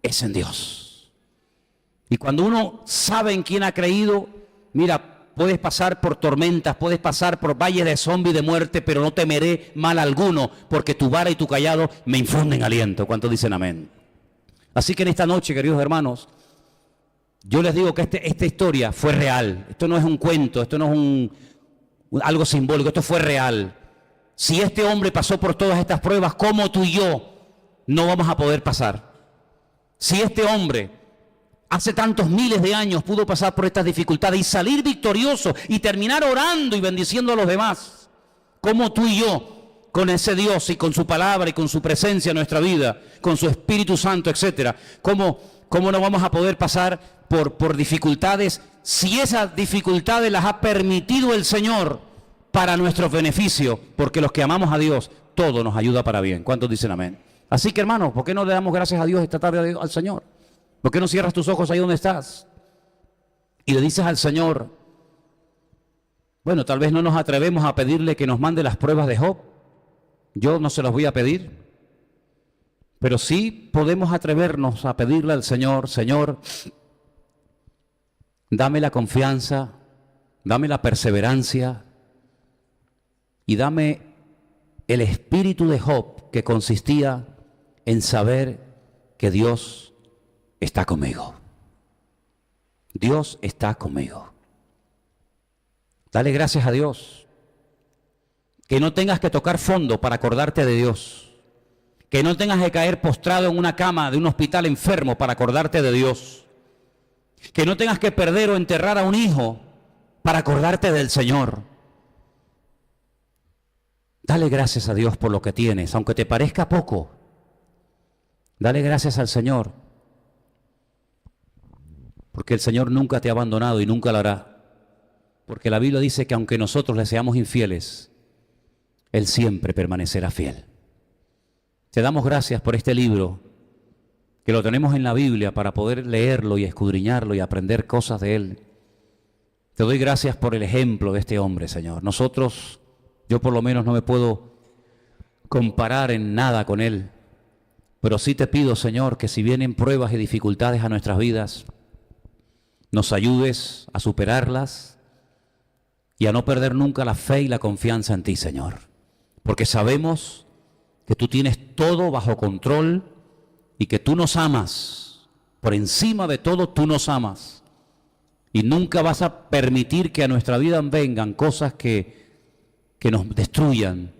es en Dios. Y cuando uno sabe en quién ha creído, mira, puedes pasar por tormentas, puedes pasar por valles de zombie de muerte, pero no temeré mal alguno, porque tu vara y tu cayado me infunden aliento. ¿Cuántos dicen amén? Así que en esta noche, queridos hermanos, yo les digo que esta historia fue real. Esto no es un cuento, esto no es algo simbólico, esto fue real. Si este hombre pasó por todas estas pruebas, ¿cómo tú y yo no vamos a poder pasar? Si este hombre hace tantos miles de años pudo pasar por estas dificultades y salir victorioso y terminar orando y bendiciendo a los demás, ¿cómo tú y yo, con ese Dios y con su palabra y con su presencia en nuestra vida, con su Espíritu Santo, etcétera, cómo no vamos a poder pasar por dificultades si esas dificultades las ha permitido el Señor para nuestro beneficio? Porque los que amamos a Dios, todo nos ayuda para bien. ¿Cuántos dicen amén? Así que, hermanos, ¿por qué no le damos gracias a Dios esta tarde al Señor? ¿Por qué no cierras tus ojos ahí donde estás? Y le dices al Señor, bueno, tal vez no nos atrevemos a pedirle que nos mande las pruebas de Job. Yo no se las voy a pedir. Pero sí podemos atrevernos a pedirle al Señor, Señor, dame la confianza, dame la perseverancia y dame el espíritu de Job, que consistía en saber que Dios está conmigo. Dios está conmigo. Dale gracias a Dios. Que no tengas que tocar fondo para acordarte de Dios. Que no tengas que caer postrado en una cama de un hospital enfermo para acordarte de Dios. Que no tengas que perder o enterrar a un hijo para acordarte del Señor. Dale gracias a Dios por lo que tienes, aunque te parezca poco. Dale gracias al Señor, porque el Señor nunca te ha abandonado y nunca lo hará. Porque la Biblia dice que aunque nosotros le seamos infieles, Él siempre permanecerá fiel. Te damos gracias por este libro, que lo tenemos en la Biblia para poder leerlo y escudriñarlo y aprender cosas de Él. Te doy gracias por el ejemplo de este hombre, Señor. Nosotros, yo por lo menos no me puedo comparar en nada con Él, pero sí te pido, Señor, que si vienen pruebas y dificultades a nuestras vidas, nos ayudes a superarlas y a no perder nunca la fe y la confianza en ti, Señor. Porque sabemos que tú tienes todo bajo control y que tú nos amas. Por encima de todo, tú nos amas. Y nunca vas a permitir que a nuestra vida vengan cosas que nos destruyan,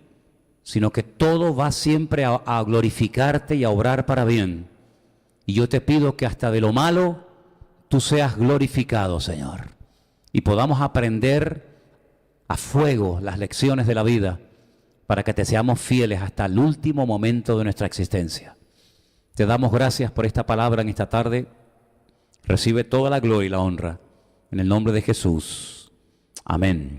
sino que todo va siempre a glorificarte y a obrar para bien. Y yo te pido que hasta de lo malo tú seas glorificado, Señor, y podamos aprender a fuego las lecciones de la vida para que te seamos fieles hasta el último momento de nuestra existencia. Te damos gracias por esta palabra en esta tarde. Recibe toda la gloria y la honra en el nombre de Jesús. Amén.